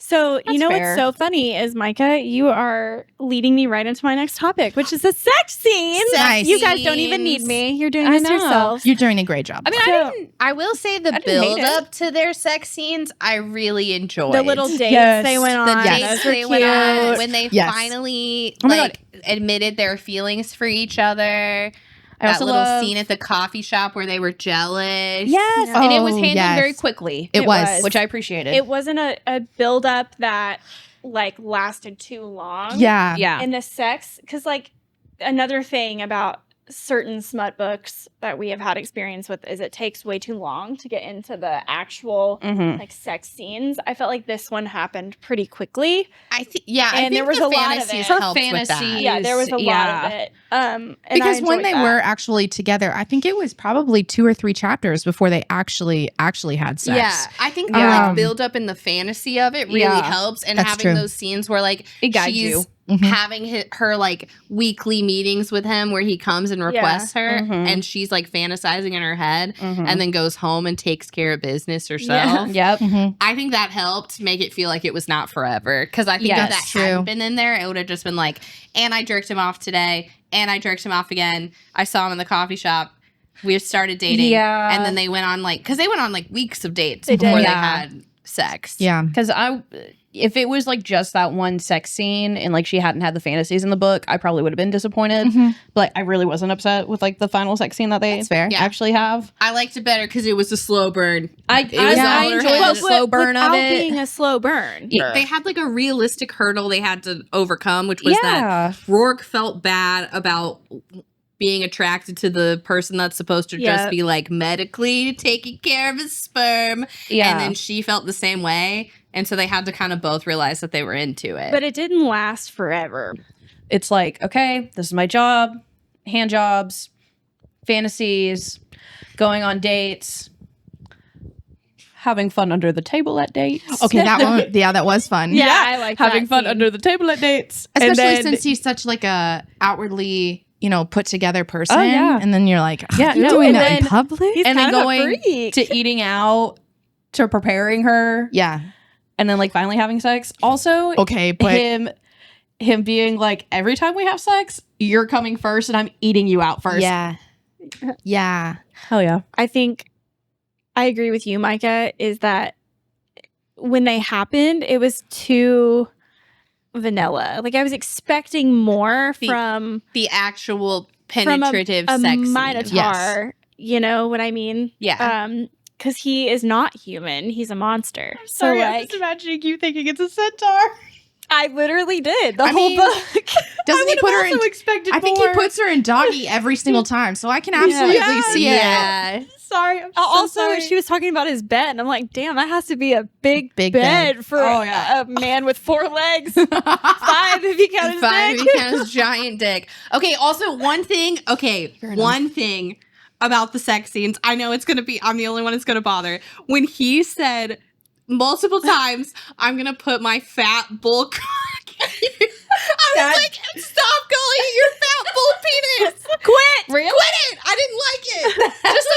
So you know fair. what's so funny is Micah, you are leading me right into my next topic, which is the sex scenes. Nice. You guys don't even need me. You're doing I this know. yourselves. You're doing a great job. I mean, So- I will say the didn't hate build it. up to their sex scenes, I really enjoyed. The little dates Yes. they went The on. Yes. dates Those were they went on cute. when they Yes. finally Oh my admitted their feelings for each other. I That also little love- scene at the coffee shop where they were jealous. Yes. Oh, And it was handled yes. very quickly. It was. Which I appreciated. It wasn't a build up that lasted too long. Yeah. yeah. And the sex, because another thing about certain smut books that we have had experience with is it takes way too long to get into the actual like sex scenes. I felt like this one happened pretty quickly. I think I And think there was the a lot of fantasies it. helped with that. Fantasy- Yeah, there was a lot of it. And Because I when enjoyed they that. were actually together, I think it was probably 2 or 3 chapters before they actually had sex. Yeah, I think the like build up in the fantasy of it really Yeah, helps, and that's having true. those scenes where like It guides she's you. having her like weekly meetings with him where he comes and requests her, and she's like fantasizing in her head, and then goes home and takes care of business herself. Yep. I think that helped make it feel like it was not forever, because I think if Yes, that true. hadn't been in there, it would have just been like, and I jerked him off today, and I jerked him off again. I saw him in the coffee shop. We started dating, Yeah. and then they went on like, because they went on like weeks of dates They did. before they Yeah. had sex. Yeah. Because if it was like just that one sex scene and like she hadn't had the fantasies in the book, I probably would have been disappointed. But I really wasn't upset with like the final sex scene that they That's fair. Yeah. actually have. I liked it better because it was a slow burn. I was I over enjoyed her the head. slow burn of without it. being a slow burn. They had like a realistic hurdle they had to overcome, which was that Yeah. Rourke felt bad about being attracted to the person that's supposed to just Yep. be like medically taking care of his sperm. Yeah. And then she felt the same way. And so they had to kind of both realize that they were into it. But it didn't last forever. It's like, okay, this is my job, hand jobs, fantasies, going on dates, having fun under the table at dates. Okay, that one. Yeah, that was fun. Yeah, I like having that fun scene. under the table at dates. Especially And then- since he's such like a outwardly, put together person. Oh, yeah. And then you're like, Yeah, you're no, doing and that in then- public? He's and then kind of a going freak. to eating out to preparing her Yeah. and then like finally having sex. Also, Okay, but him being like, every time we have sex, you're coming first and I'm eating you out first. yeah. Yeah. Hell yeah. I think I agree with you, Micah, is that when they happened, it was too vanilla. Like I was expecting more from the actual from penetrative a sex scene. Minotaur. Yes. You know what I mean? Yeah. Because he is not human. He's a monster. Sorry, so I'm like, just imagining you thinking it's a centaur. I literally did the I whole mean, book. Doesn't he put her in? expected I think he puts her in doggy every single time. So I can absolutely see it. Yeah. Sorry. I'm so Also, sorry. she was talking about his bed, and I'm like, damn, that has to be a big bed. bed for Oh, yeah. a man with 4 legs. 5 if you count his Five dick. becomes giant dick. Okay, also one thing about the sex scenes. I know I'm the only one it's gonna bother. When he said multiple times, I'm gonna put my fat bull cock. I was like, stop calling it your fat bull penis. Quit! Really? Quit it! I didn't like it. Just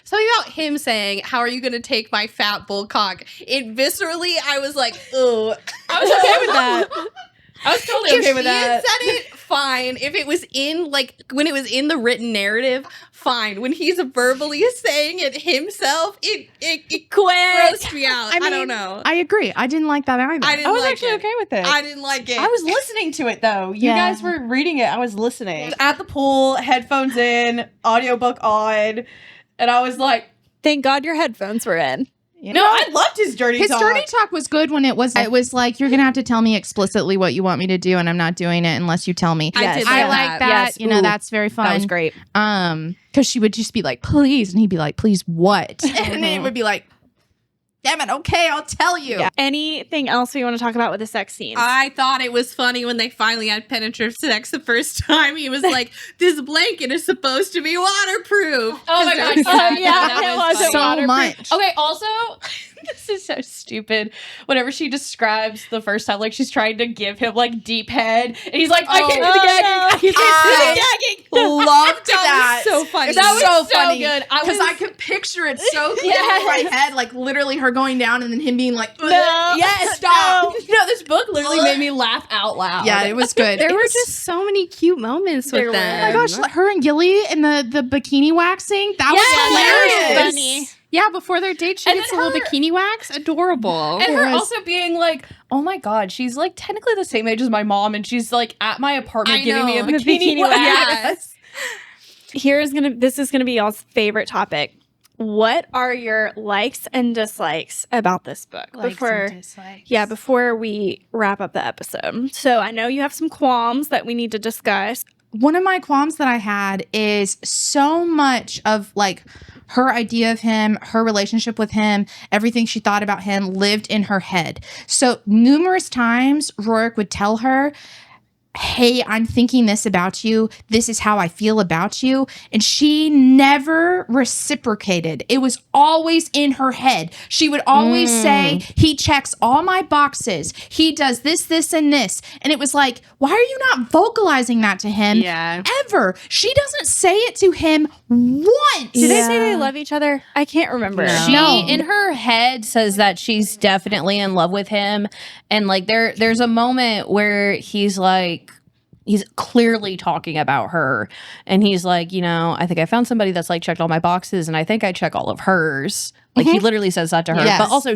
something about him saying, "How are you going to take my fat bull cock?" It viscerally, I was like, "Ugh." I was okay with that. I was totally If okay with she had that. said it, fine. If it was in when it was in the written narrative, fine. When he's verbally saying it himself, it grossed me out. I don't know. I agree. I didn't like that either. I didn't I was like actually it. okay with it. I didn't like it. I was listening to it though. You Yeah. guys were reading it. I was listening. At the pool, headphones in, audiobook on, and I was like, Thank God your headphones were in. no, I loved his dirty His talk. dirty talk was good when it was like, you're gonna have to tell me explicitly what you want me to do, and I'm not doing it unless you tell me. I did I like like that. that. Yes. Ooh, That's very fun. That was great. Because she would just be like, please, and he'd be like, please what? And then it would be like, damn it, okay, I'll tell you. Yeah. Anything else we want to talk about with the sex scenes? I thought it was funny when they finally had penetrative sex the first time. He was like, "This blanket is supposed to be waterproof." Oh my God. Yeah, it wasn't So waterproof. much. Okay, also, this is so stupid. Whenever she describes the first time, like she's trying to give him like deep head, and he's like, I can't do the gagging. I can't do the gagging. Loved that. so funny. That was so funny. good. Because I could picture it so clear in my head, like literally her going down and then him being like, No. Yes, stop. No, this book literally made me laugh out loud. yeah, it was good. There were just so many cute moments with There them. Oh my gosh, like her and Gilly and the bikini waxing. That was hilarious. Funny. Yeah, before their date, she And gets a then little her- bikini wax. Adorable. And her also being like, oh my God, she's like technically the same age as my mom, and she's like at my apartment I giving me a know. bikini, Bikini wax. wax. This is gonna be y'all's favorite topic. What are your likes and dislikes about this book? Before we wrap up the episode. So I know you have some qualms that we need to discuss. one of my qualms that I had is so much of like her idea of him, her relationship with him, everything she thought about him lived in her head. So numerous times Rourke would tell her, hey, I'm thinking this about you. This is how I feel about you. And she never reciprocated. It was always in her head. She would always say, he checks all my boxes. He does this, this, and this. And it was like, why are you not vocalizing that to him? Yeah. Ever. She doesn't say it to him once. Do they say they love each other? I can't remember. No. She in her head says that she's definitely in love with him, and like there's a moment where he's clearly talking about her, and he's like, you know, I think I found somebody that's like checked all my boxes, and I think I check all of hers. Like he literally says that to her. Yes. But also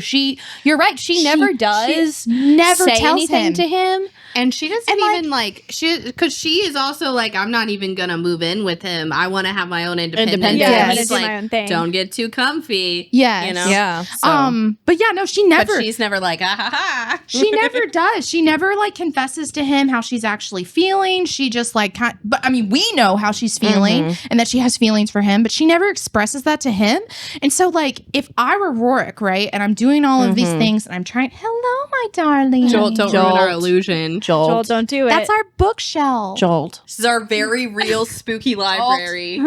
you're right, she never does never say tells anything him. to him. And she doesn't even like because she is also like, I'm not even gonna move in with him. I want to have my own independence. Independence. Yeah, And I'm gonna he's do like, my own thing. don't get too comfy. Yes. You know? Yeah. So, But yeah, no, she never. but she's never like, ah ha ha. She never does. She never like confesses to him how she's actually feeling. She just like, but I mean, we know how she's feeling and that she has feelings for him, but she never expresses that to him. And so, like, if I were Rourke, right, and I'm doing all of these things and I'm trying, hello, my darling. Jolt, don't ruin our illusion. Joel, don't do it. That's our bookshelf. Jolt. This is our very real spooky library.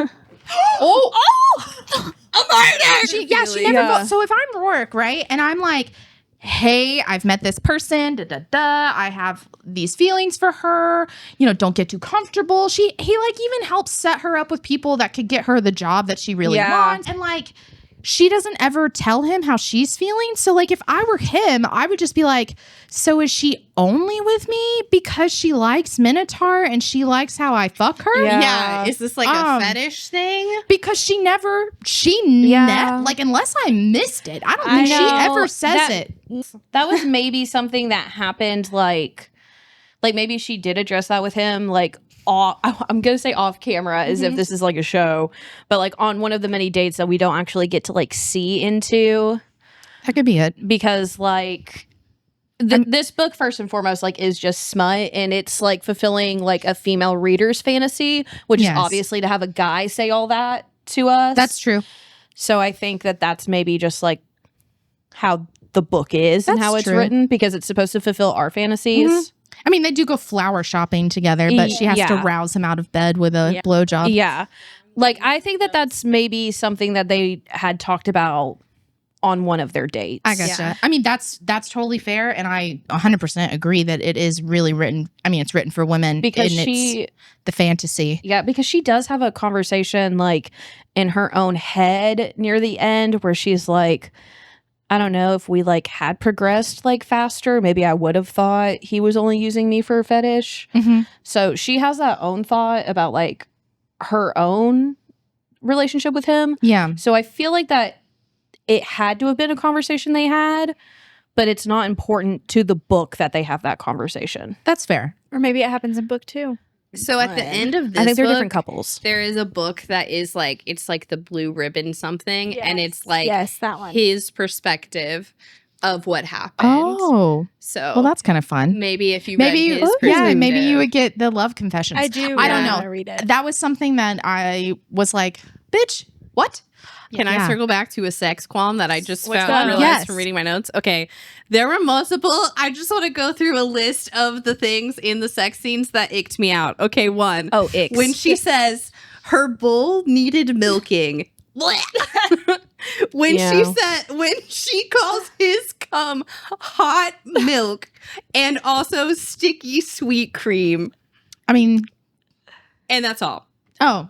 She never votes. So if I'm Rourke, right, and I'm like, hey, I've met this person, I have these feelings for her, you know, don't get too comfortable. He like even helps set her up with people that could get her the job that she really wants. And like, she doesn't ever tell him how she's feeling. So like, if I were him, I would just be like, so is she only with me because she likes Minotaur and she likes how I fuck her? Yeah. Is this like a fetish thing? Because she never, like, unless I missed it, I don't think she ever says it. That was maybe something that happened, like maybe she did address that with him, like I'm gonna say off camera as if this is like a show, but like on one of the many dates that we don't actually get to like see into. That could be it. Because like this book first and foremost like is just smut, and it's like fulfilling like a female reader's fantasy, which is obviously to have a guy say all that to us. That's true. So I think that that's maybe just like how the book is and how it's written, because it's supposed to fulfill our fantasies. I mean, they do go flower shopping together, but she has to rouse him out of bed with a blowjob. Yeah. Like, I think that that's maybe something that they had talked about on one of their dates. I gotcha. Yeah. I mean, that's totally fair. And I 100% agree that it is really written. I mean, it's written for women because it's the fantasy. Yeah, because she does have a conversation like in her own head near the end where she's like, I don't know, if we like had progressed like faster, maybe I would have thought he was only using me for a fetish. So she has that own thought about like her own relationship with him. Yeah. So I feel like that it had to have been a conversation they had, but it's not important to the book that they have that conversation. That's fair. Or maybe it happens in book 2. So at the end of this I think they're book, different couples. there is a book that is like, it's like the blue ribbon something, and it's like that one. his perspective of what happened. Oh. So Well, that's kind of fun. maybe if you Maybe read his maybe perspective. you would get the love confessions. I do. I don't want to know. read it. That was something that I was like, bitch, what? Can I circle back to a sex qualm that I just What's found that? realized Yes. from reading my notes? Okay. There were multiple. I just want to go through a list of the things in the sex scenes that icked me out. Okay, one. Oh, icks. When she says her bull needed milking. When she calls his cum hot milk and also sticky sweet cream. I mean, And that's all. oh.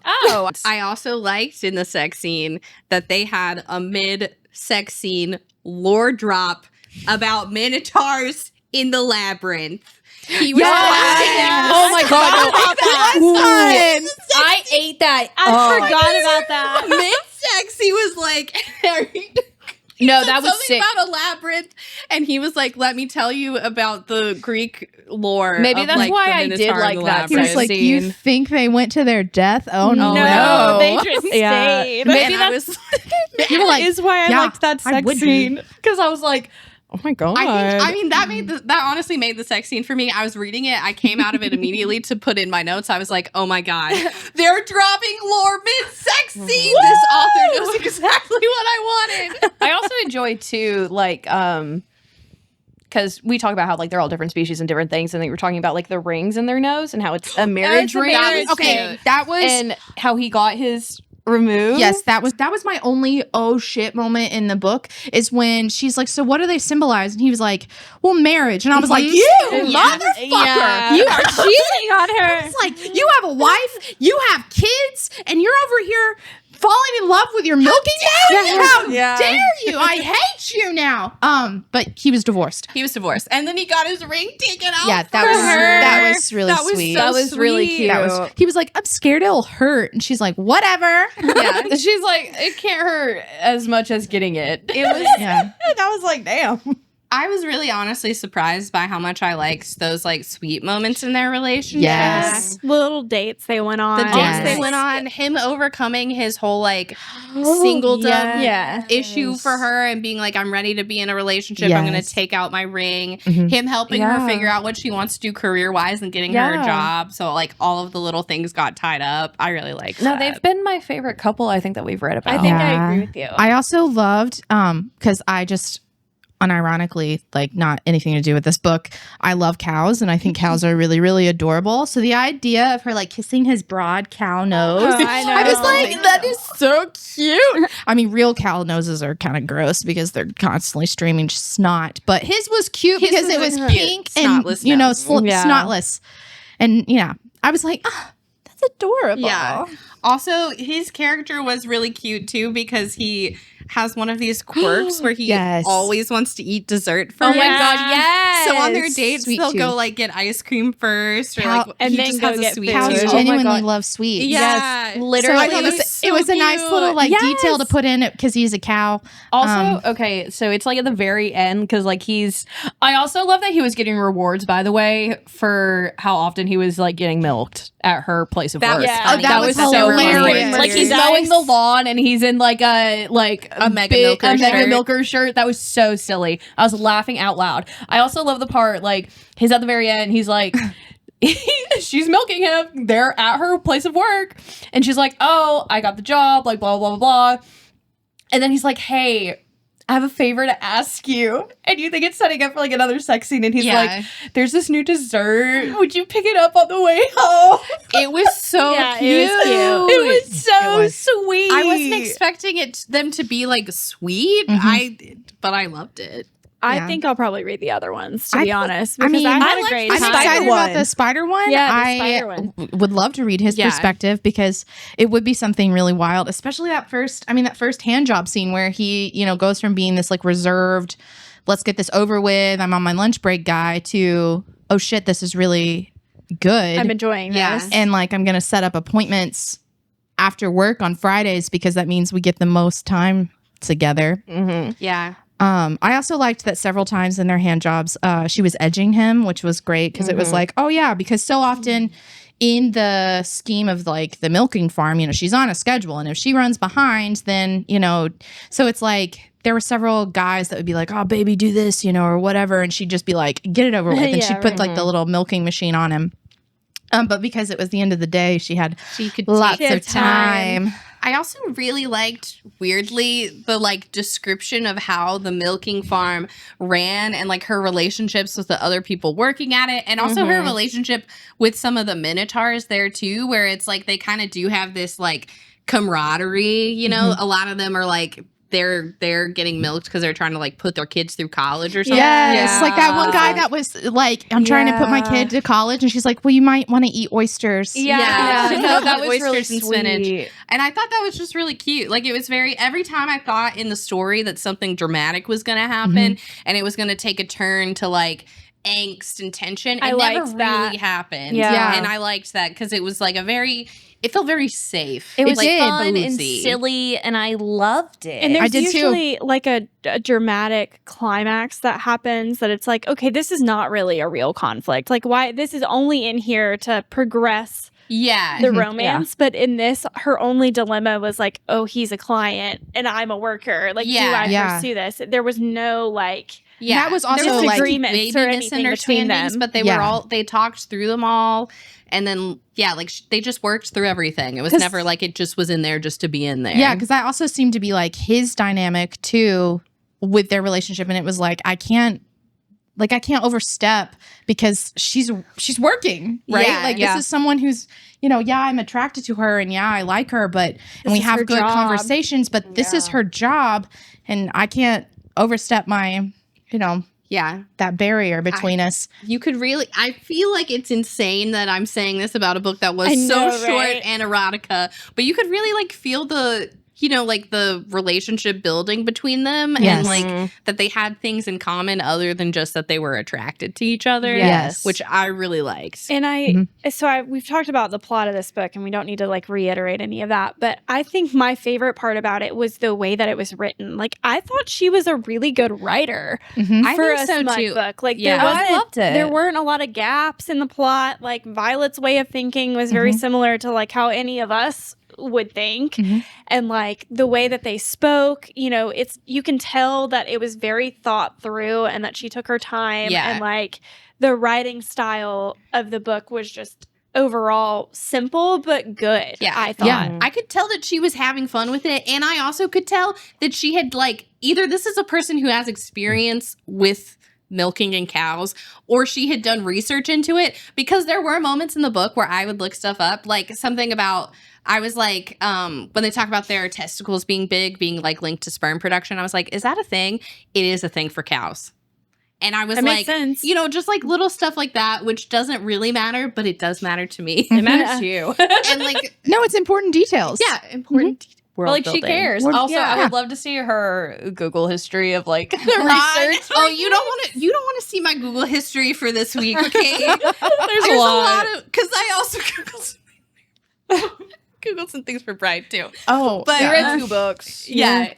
I also liked in the sex scene that they had a mid-sex scene lore drop about minotaurs in the labyrinth. He was Oh my god! I ate that. I forgot about that. mid-sex. He was like, No, that was something sick. about a labyrinth, and he was like, "Let me tell you about the Greek lore." Maybe of, that's like, why the I Minotaur did and like the that He was labyrinth. like, you scene. think they went to their death? Oh, no. No, they just Yeah. stayed. Maybe And I that's was You were like, is why I yeah, liked that I sex would be. scene, because I was like, Oh my god. I mean, that honestly made the sex scene for me. I was reading it. I came out of it immediately to put in my notes. I was like, oh my God, they're dropping lore mid-sex scene. This author knows exactly what I wanted. I also enjoy too, like, because we talk about how like they're all different species and different things, and they were talking about like the rings in their nose and how it's a marriage ring. That was And how he got his removed. Yes, that was my only oh shit moment in the book is when she's like, so what do they symbolize? And he was like, well, marriage. And I was like, you motherfucker, Yeah. you are cheating on her. It's like, you have a wife, you have kids, and you're over here falling in love with your milking cow? How dare you? I hate you now. But he was divorced. He was divorced, and then he got his ring taken out. Yeah, that was really That was sweet. so That was really sweet. cute. He was like, I'm scared it'll hurt. And she's like, whatever. Yeah. She's like, it can't hurt as much as getting it. It was. Yeah. I was like, damn. I was really honestly surprised by how much I liked those like sweet moments in their relationship. Yes. Little dates they went on. The dates Yes. they went on, him overcoming his whole like singledom issue for her and being like, I'm ready to be in a relationship. I'm going to Yes. take out my ring. Mhm. Him helping her figure out what she wants to do career wise and getting her a job. So like all of the little things got tied up. I really like No, that. they've been my favorite couple, I think, that we've read about. I think I Yeah. agree with you. I also loved, because I just unironically, like not anything to do with this book, I love cows and I think cows are really, really adorable. So the idea of her like kissing his broad cow nose, I know. I was like, that is so cute. I mean, real cow noses are kind of gross because they're constantly streaming snot, but his was cute His because it was was cute. pink and, Snotless you know, nose. snotless. And yeah, I was like, oh, that's adorable. Yeah. Also, his character was really cute too because he has one of these quirks where he Yes. always wants to eat dessert first. Oh my god, yes. So on their dates, Sweet they'll tooth. go like get ice cream first, or Cow- like and he then just go has a get sweet food. Cows Oh tooth. my genuinely God. love sweets. Yeah, literally. So I thought it was a nice little like detail to put in it because he's a cow. Also, okay, so it's like at the very end because like I also love that he was getting rewards, by the way, for how often he was like getting milked at her place of That work. was Yeah. funny. that was so hilarious. funny. Like he's Nice. mowing the lawn and he's in like a Mega Milker shirt. Milker shirt. That was so silly. I was laughing out loud. I also love the part like he's at the very end. He's like. She's milking him. They're at her place of work, and she's like, "Oh, I got the job." Like blah blah blah blah. And then he's like, "Hey, I have a favor to ask you." And you think it's setting up for like another sex scene, and he's like, "There's this new dessert. Would you pick it up on the way home?" It was so Yeah, cute. it was cute. It was so It was. sweet. I wasn't expecting them to be like sweet. But I loved it. I Yeah. think I'll probably read the other ones, to I be thought- honest. I Because mean, I had I a liked great the I'm time. spider excited one. about the spider one. Yeah, the I spider one. would love to read his Yeah. perspective because it would be something really wild, especially that first hand job scene where he, goes from being this like reserved, let's get this over with, I'm on my lunch break guy to, oh shit, this is really good. I'm enjoying Yeah. this. And like, I'm going to set up appointments after work on Fridays because that means we get the most time together. Yeah. I also liked that several times in their hand jobs, she was edging him, which was great because it was like, oh yeah, because so often in the scheme of like the milking farm, she's on a schedule, and if she runs behind, then so it's like there were several guys that would be like, oh baby, do this, or whatever, and she'd just be like, get it over with, and Yeah, she'd put like the little milking machine on him. But because it was the end of the day, she had She could lots take of time. I also really liked, weirdly, the like description of how the milking farm ran and like her relationships with the other people working at it, and also her relationship with some of the minotaurs there too, where it's like they kind of do have this like camaraderie. A lot of them are like they're getting milked because they're trying to like put their kids through college or something. Yes, like that one guy that was like, I'm trying to put my kid to college, and she's like, well, you might want to eat oysters. Yeah. No, that was Oysters really and spinach. sweet. And I thought that was just really cute. Like it was every time I thought in the story that something dramatic was going to happen and it was going to take a turn to like angst and tension, I it never liked that. really happened. Yeah. And I liked that because it was like it felt very safe. It was like fun and boozy. silly, and I loved it. And there's did too. usually like a dramatic climax that happens that it's like, okay, this is not really a real conflict. Like, why? This is only in here to progress Yeah. the romance. But in this, her only dilemma was like, oh, he's a client and I'm a worker. Like, do I Yeah. pursue this? There was no like Yeah, That was there also, like, disagreements maybe or anything between misunderstandings, them. but they Yeah. were all they talked through them all, and then like they just worked through everything. It was 'Cause- never like it just was in there just to be in there. Yeah, because that also seemed to be like his dynamic too with their relationship, and it was like I can't overstep because she's working, right? Yeah, like yeah. this is someone who's, I'm attracted to her and I like her, but and we is have her good job. conversations, but this is her job, and I can't overstep my, yeah. that barrier between us. You could really. I feel like it's insane that I'm saying this about a book that was I so know, short right? and erotica, but you could really like feel the. Like the relationship building between them Yes. and like that they had things in common other than just that they were attracted to each other. Yes. Which I really liked. And we've talked about the plot of this book and we don't need to like reiterate any of that, but I think my favorite part about it was the way that it was written. Like I thought she was a really good writer Mhm. I for think a so, smut too. book. Like Yeah. there Oh, I wasn't, loved it. there weren't a lot of gaps in the plot. Like Violet's way of thinking was very similar to like how any of us would think. Mhm. And like the way that they spoke, you can tell that it was very thought through and that she took her time. Yeah. And like the writing style of the book was just overall simple but good. Yeah. I thought. Yeah. I could tell that she was having fun with it. And I also could tell that she had like either this is a person who has experience with milking and cows, or she had done research into it, because there were moments in the book where I would look stuff up, like something about I was like, when they talk about their testicles being big, being like linked to sperm production, I was like, is that a thing? It is a thing for cows. And I was That makes like, sense. just like little stuff like that, which doesn't really matter, but it does matter to me. It matters to you. And like, No, it's important details. yeah, important. But like she cares. We're- Also, yeah. I would love to see her Google history of like the Right? research. Oh, you don't want to see my Google history for this week, okay? There's a lot. of because I also Googled some things for Bride too. Oh, But I read 2 books. yeah.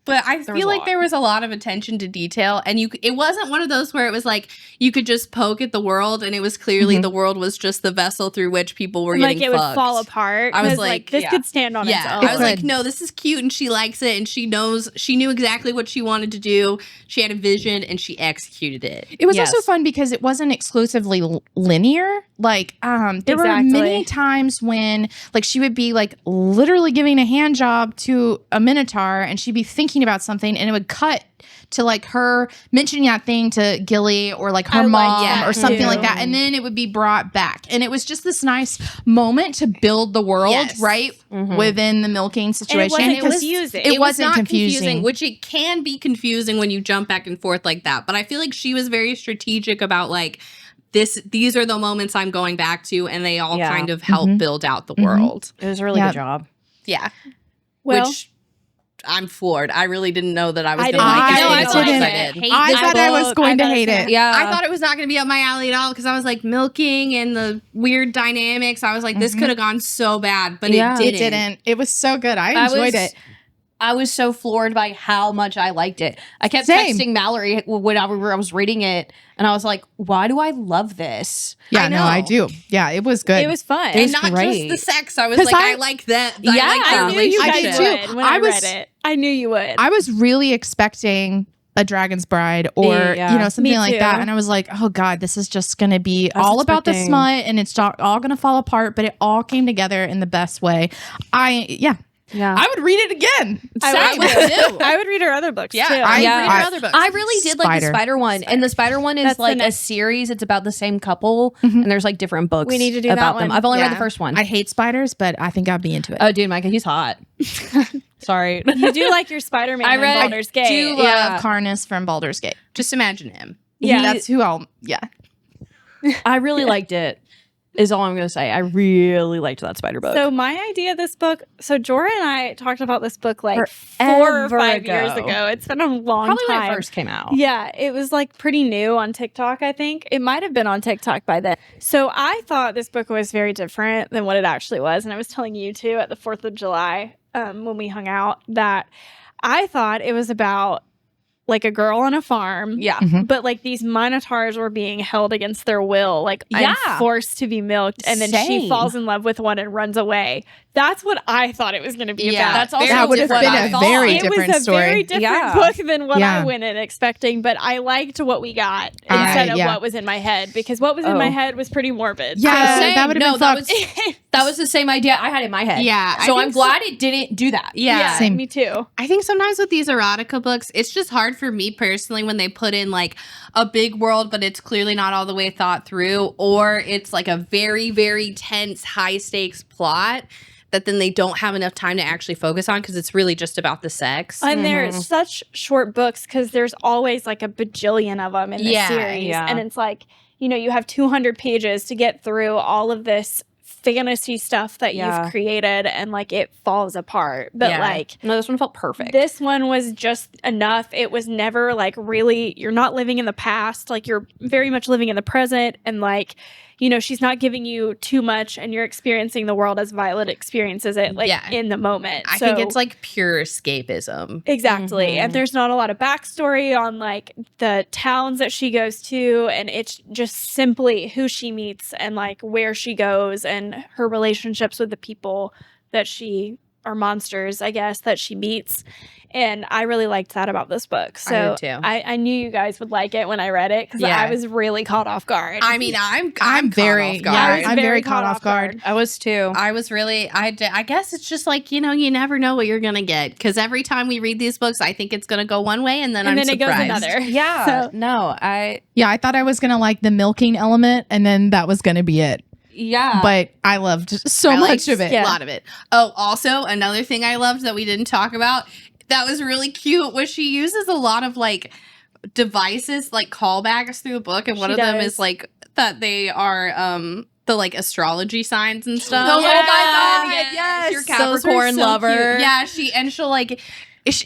But I was feel a like lot. there was a lot of attention to detail, and it wasn't one of those where it was like you could just poke at the world, and it was clearly the world was just the vessel through which people were And, like getting it fucked. would fall apart. I was 'cause, like, this yeah. could stand on its Yeah, own. I was like, could. no, this is cute, and she likes it, and she knew exactly what she wanted to do. She had a vision, and she executed it. It was Yes. also fun because it wasn't exclusively linear. Like, there were Exactly. many times when, like, she would be like literally giving a hand job to a minotaur, and she'd be thinking about something, and it would cut to like her mentioning that thing to Gilly or like her I like mom that or something too. like that, and then it would be brought back, and it was just this nice moment to build the world Yes. right within the milking situation. wasn't Because confusing. It was wasn't not confusing. which it can be confusing when you jump back and forth like that. But I feel like she was very strategic about like these are the moments I'm going back to, and they all Yeah. kind of help build out the world. It was a really Yep. good job. Yeah. Well- Which I'm floored. I really didn't know that I was I going to didn't like it. know. as I much as didn't. I did. I this thought I was book. going to I thought it hate was it. gonna- Yeah. I thought it was not going to be up my alley at all because I was like milking and the weird dynamics. I was like, this could have gone so bad, but Yeah. it It didn't. didn't. It was so good. I enjoyed it. I was so floored by how much I liked it. I kept Same. texting Mallory when I was reading it, and I was like, "Why do I love this?" Yeah, I no, I know. do. Yeah, it was good. It was fun. And was not great. just the sex. I was 'Cause like, I- I like that. Yeah, I like I that knew you I guys did relationship. too. would when I I was- read it. I knew you would. I was really expecting a Dragon's Bride or Yeah. something Me like too. that, and I was like, oh god, this is just going to be I was all about the expecting- smut, and it's all going to fall apart. But it all came together in the best way. Yeah, I would read it again. I would Same. too. I would read her other books Yeah, too. I Yeah. read her other books. I really did like the Spider. Spider one, and the Spider one is That's the like a next- series. It's about the same couple, and there's like different books. We need to do that about them. one. I've only read the Yeah. first one. I hate spiders, but I think I'd be into it. Oh, dude, Micah, he's hot. Sorry. You do like your Spider-Man I in read- Baldur's Gate. do love Yeah. Carnus from Baldur's Gate. Just imagine him. Yeah. That's who I'll. Yeah, I really liked it. Is all I'm gonna say. I really liked that spider book. So my idea of this book, so Jorah and I talked about this book like 4 or Forever 5 years ago. ago. It's been a long probably time. when it first came out. Yeah, it was like pretty new on TikTok, I think. It might have been on TikTok by then. So I thought this book was very different than what it actually was. And I was telling you too at the 4th of July when we hung out that I thought it was about like a girl on a farm. Yeah. Mhm. But like these minotaurs were being held against their will, like and Yeah. forced to be milked, and then she Same. falls in love with one and runs away. That's what I thought it was going to be Yeah, about. That's also That would have what been I a thought. very it different was a story. very different Yeah. book than what Yeah. I went in expecting, but I liked what we got I- instead of yeah. what was in my head, because what was in my Oh. head was pretty morbid. Yeah, Same. that would have No, been that fucked. That was the same idea I had in my head. Yeah, I So think I'm glad it didn't do that. Yeah. Same. Me too. I think sometimes with these erotica books, it's just hard for me personally when they put in like a big world, but it's clearly not all the way thought through, or it's like a very, very tense, high stakes plot that then they don't have enough time to actually focus on because it's really just about the sex. And they're such short books because there's always like a bajillion of them in the Yeah, series. yeah. And it's like, you know, you have 200 pages to get through all of this fantasy stuff that Yeah. you've created, and like it falls apart. But Yeah. like, No, this one felt perfect. this one was just enough. It was never like really, you're not living in the past. Like you're very much living in the present. And like, you know, she's not giving you too much, and you're experiencing the world as Violet experiences it, like Yeah. in the moment. I think it's like pure escapism. Exactly. Mhm. And there's not a lot of backstory on like the towns that she goes to, and it's just simply who she meets and like where she goes and her relationships with the people that she or monsters, I guess, that she meets. And I really liked that about this book. So did too. I knew you guys would like it when I read it because Yeah. I was really caught off guard. I mean, I'm very- caught off guard. yeah, I was I'm very caught off guard. I was too. I was really, I guess it's just like, you know, you never know what you're going to get. Because every time we read these books, I think it's going to go one way and then and I'm then surprised. it goes another. Yeah. So No, I. Yeah, I thought I was gonna like the milking element, and then that was gonna be it. Yeah. But I loved so I much liked of it. A lot of it. Oh, also another thing I loved that we didn't talk about that was really cute was she uses a lot of like devices, like callbacks through the book, and one She of them does. is like that they are the like astrology signs and stuff. Oh my God, yes, your Those were Capricorn lover. cute. Yeah, she'll like.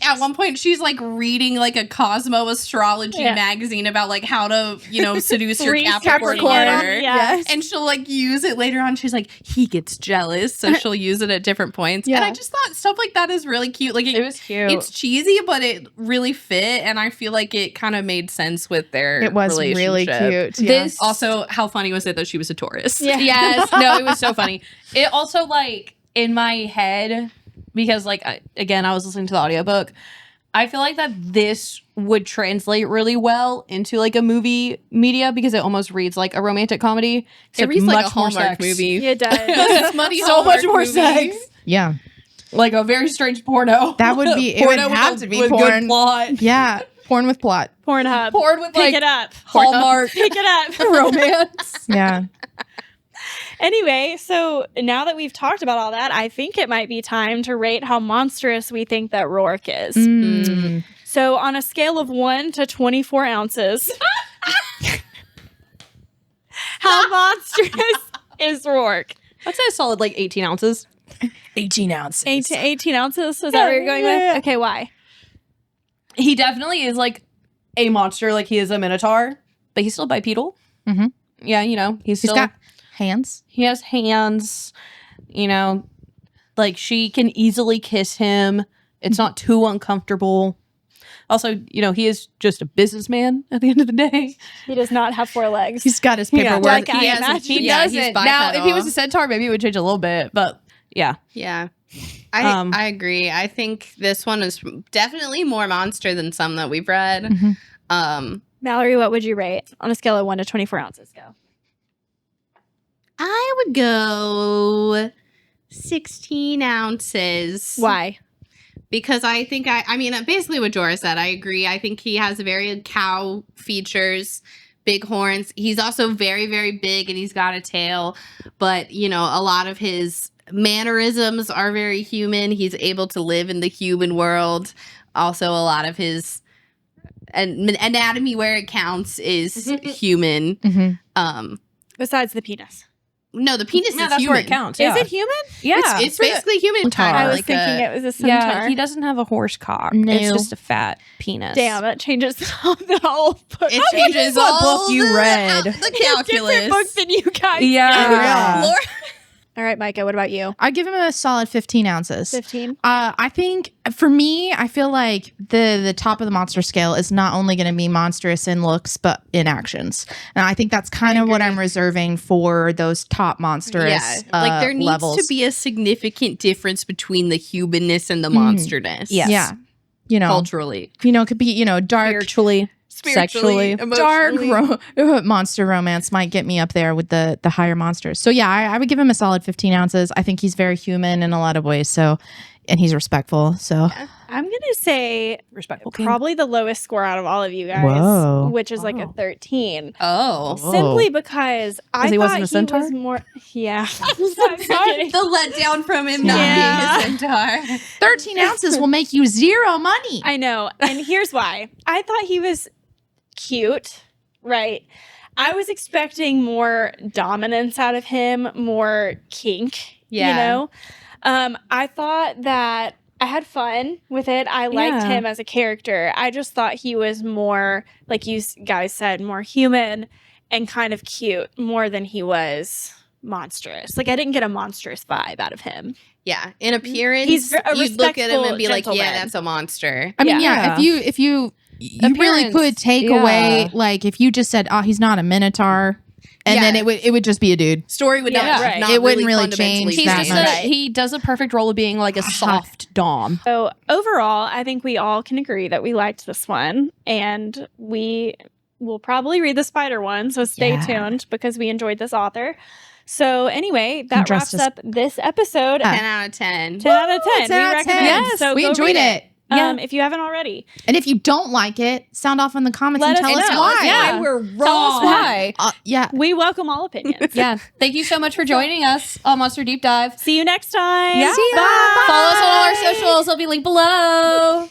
At one point, she's like reading like a Cosmo astrology Yeah. magazine about like how to, you know, seduce your Read Capricorn. Capricorn, lover. yes. And she'll like use it later on. She's like, he gets jealous, so she'll use it at different points. And Yeah. I just thought stuff like that is really cute. Like it was cute. it's cheesy, but it really fit, and I feel like it kind of made sense with their It was really relationship. cute. Yeah. This Also, how funny was it that she was a Taurus? Yeah. Yes. No, it was so funny. It also like in my head because like again, I was listening to the audiobook. I feel like that this would translate really well into like a movie media because it almost reads like a romantic comedy. It except reads like a much more Hallmark sex. movie. it does. It's smutty So much Hallmark more movie. sex. Yeah. Like a very strange porno. That would be- it would Porno with have a- to be with porn. Good plot. Yeah. Porn with plot. Pornhub. Porn with Pick like it up. Hallmark Pick it up. romance. Yeah. Anyway, so now that we've talked about all that, I think it might be time to rate how monstrous we think that Rourke is. Mm. So, on a scale of 1 to 24 ounces, how monstrous is Rourke? I'd say a solid like 18 ounces. 18 ounces. 18 ounces? Is that what you're going with? Okay, why? He definitely is like a monster, like he is a minotaur, but he's still bipedal. Mhm. Yeah, you know, He's still got hands. he has hands, you know, like she can easily kiss him. It's not too uncomfortable. Also, you know, he is just a businessman at the end of the day. He does not have 4 legs. He's got his Yeah. paperwork. Like I He has- imagine. He Yeah, he's doesn't. Now, if he was bipedal. a centaur, maybe it would change a little bit, but yeah. Yeah. Um, I agree. I think this one is definitely more monster than some that we've read. Mhm. Mallory, what would you rate on a scale of 1 to 24 ounces? Go. I would go 16 ounces. Why? Because I think I mean, basically what Jorah said, I agree. I think he has very cow features, big horns. He's also very, very big and he's got a tail. But, you know, a lot of his mannerisms are very human. He's able to live in the human world. Also, a lot of his anatomy where it counts is human. Mhm. Besides the penis. No, the penis Yeah, is that's human. where it counts. Yeah. Is it human? Yeah. It's basically human. Kind I of was like thinking a, it was a centaur. Yeah, he doesn't have a horse cock. No. It's just a fat penis. Damn, that changes the whole book. It changes what all book you read. the calculus. Different book than you guys. Yeah. Laura, All right, Micah, what about you? I'd give him a solid 15 ounces. 15? I think for me, I feel like the top of the monster scale is not only going to be monstrous in looks, but in actions. And I think that's kind of what I'm reserving for those top monstrous like there needs levels. to be a significant difference between the humanness and the monsterness. Yes. Yeah. You know, Culturally. it could be, dark. Spiritually, sexually. Dark emotionally. monster romance might get me up there with the higher monsters. So yeah, I would give him a solid 15 ounces. I think he's very human in a lot of ways. So, and he's respectful. So I'm going to say Respectful. probably the lowest score out of all of you guys, Whoa. which is like a 13. Oh. Simply because I he thought wasn't a he centaur? was more. Yeah. The letdown from him not Yeah. being a centaur. 13 ounces will make you zero money. I know. And here's why. I thought he was cute, right? I was expecting more dominance out of him, more kink, Yeah. you know? I thought that I had fun with it. I liked Yeah. him as a character. I just thought he was more, like you guys said, more human and kind of cute more than he was monstrous. Like I didn't get a monstrous vibe out of him. Yeah. In appearance, He's a you'd look at him and be like, respectful yeah, gentleman. that's a monster. I mean, Yeah. if you really Appearance, could take yeah. away, like if you just said, oh, he's not a minotaur, and then it would just be a dude. Story would Yeah, not, right. not It wouldn't really fundamentally change He's that just much. he does a perfect role of being like a soft dom. So overall, I think we all can agree that we liked this one, and we will probably read the spider one. So stay tuned because we enjoyed this author. So anyway, that dressed wraps as- up this episode. 10 out of 10. 10 out of 10. 10 we out of recommend. 10. Yes, so we go enjoyed read it. If you haven't already. And if you don't like it, sound off in the comments Let and us tell us know. why. Yeah. we're Tell us why. Yeah. We welcome all opinions. Yeah. Thank you so much for joining us on Monster Deep Dive. See you next time. Yeah. See ya. Follow us on all our socials. They'll be linked below.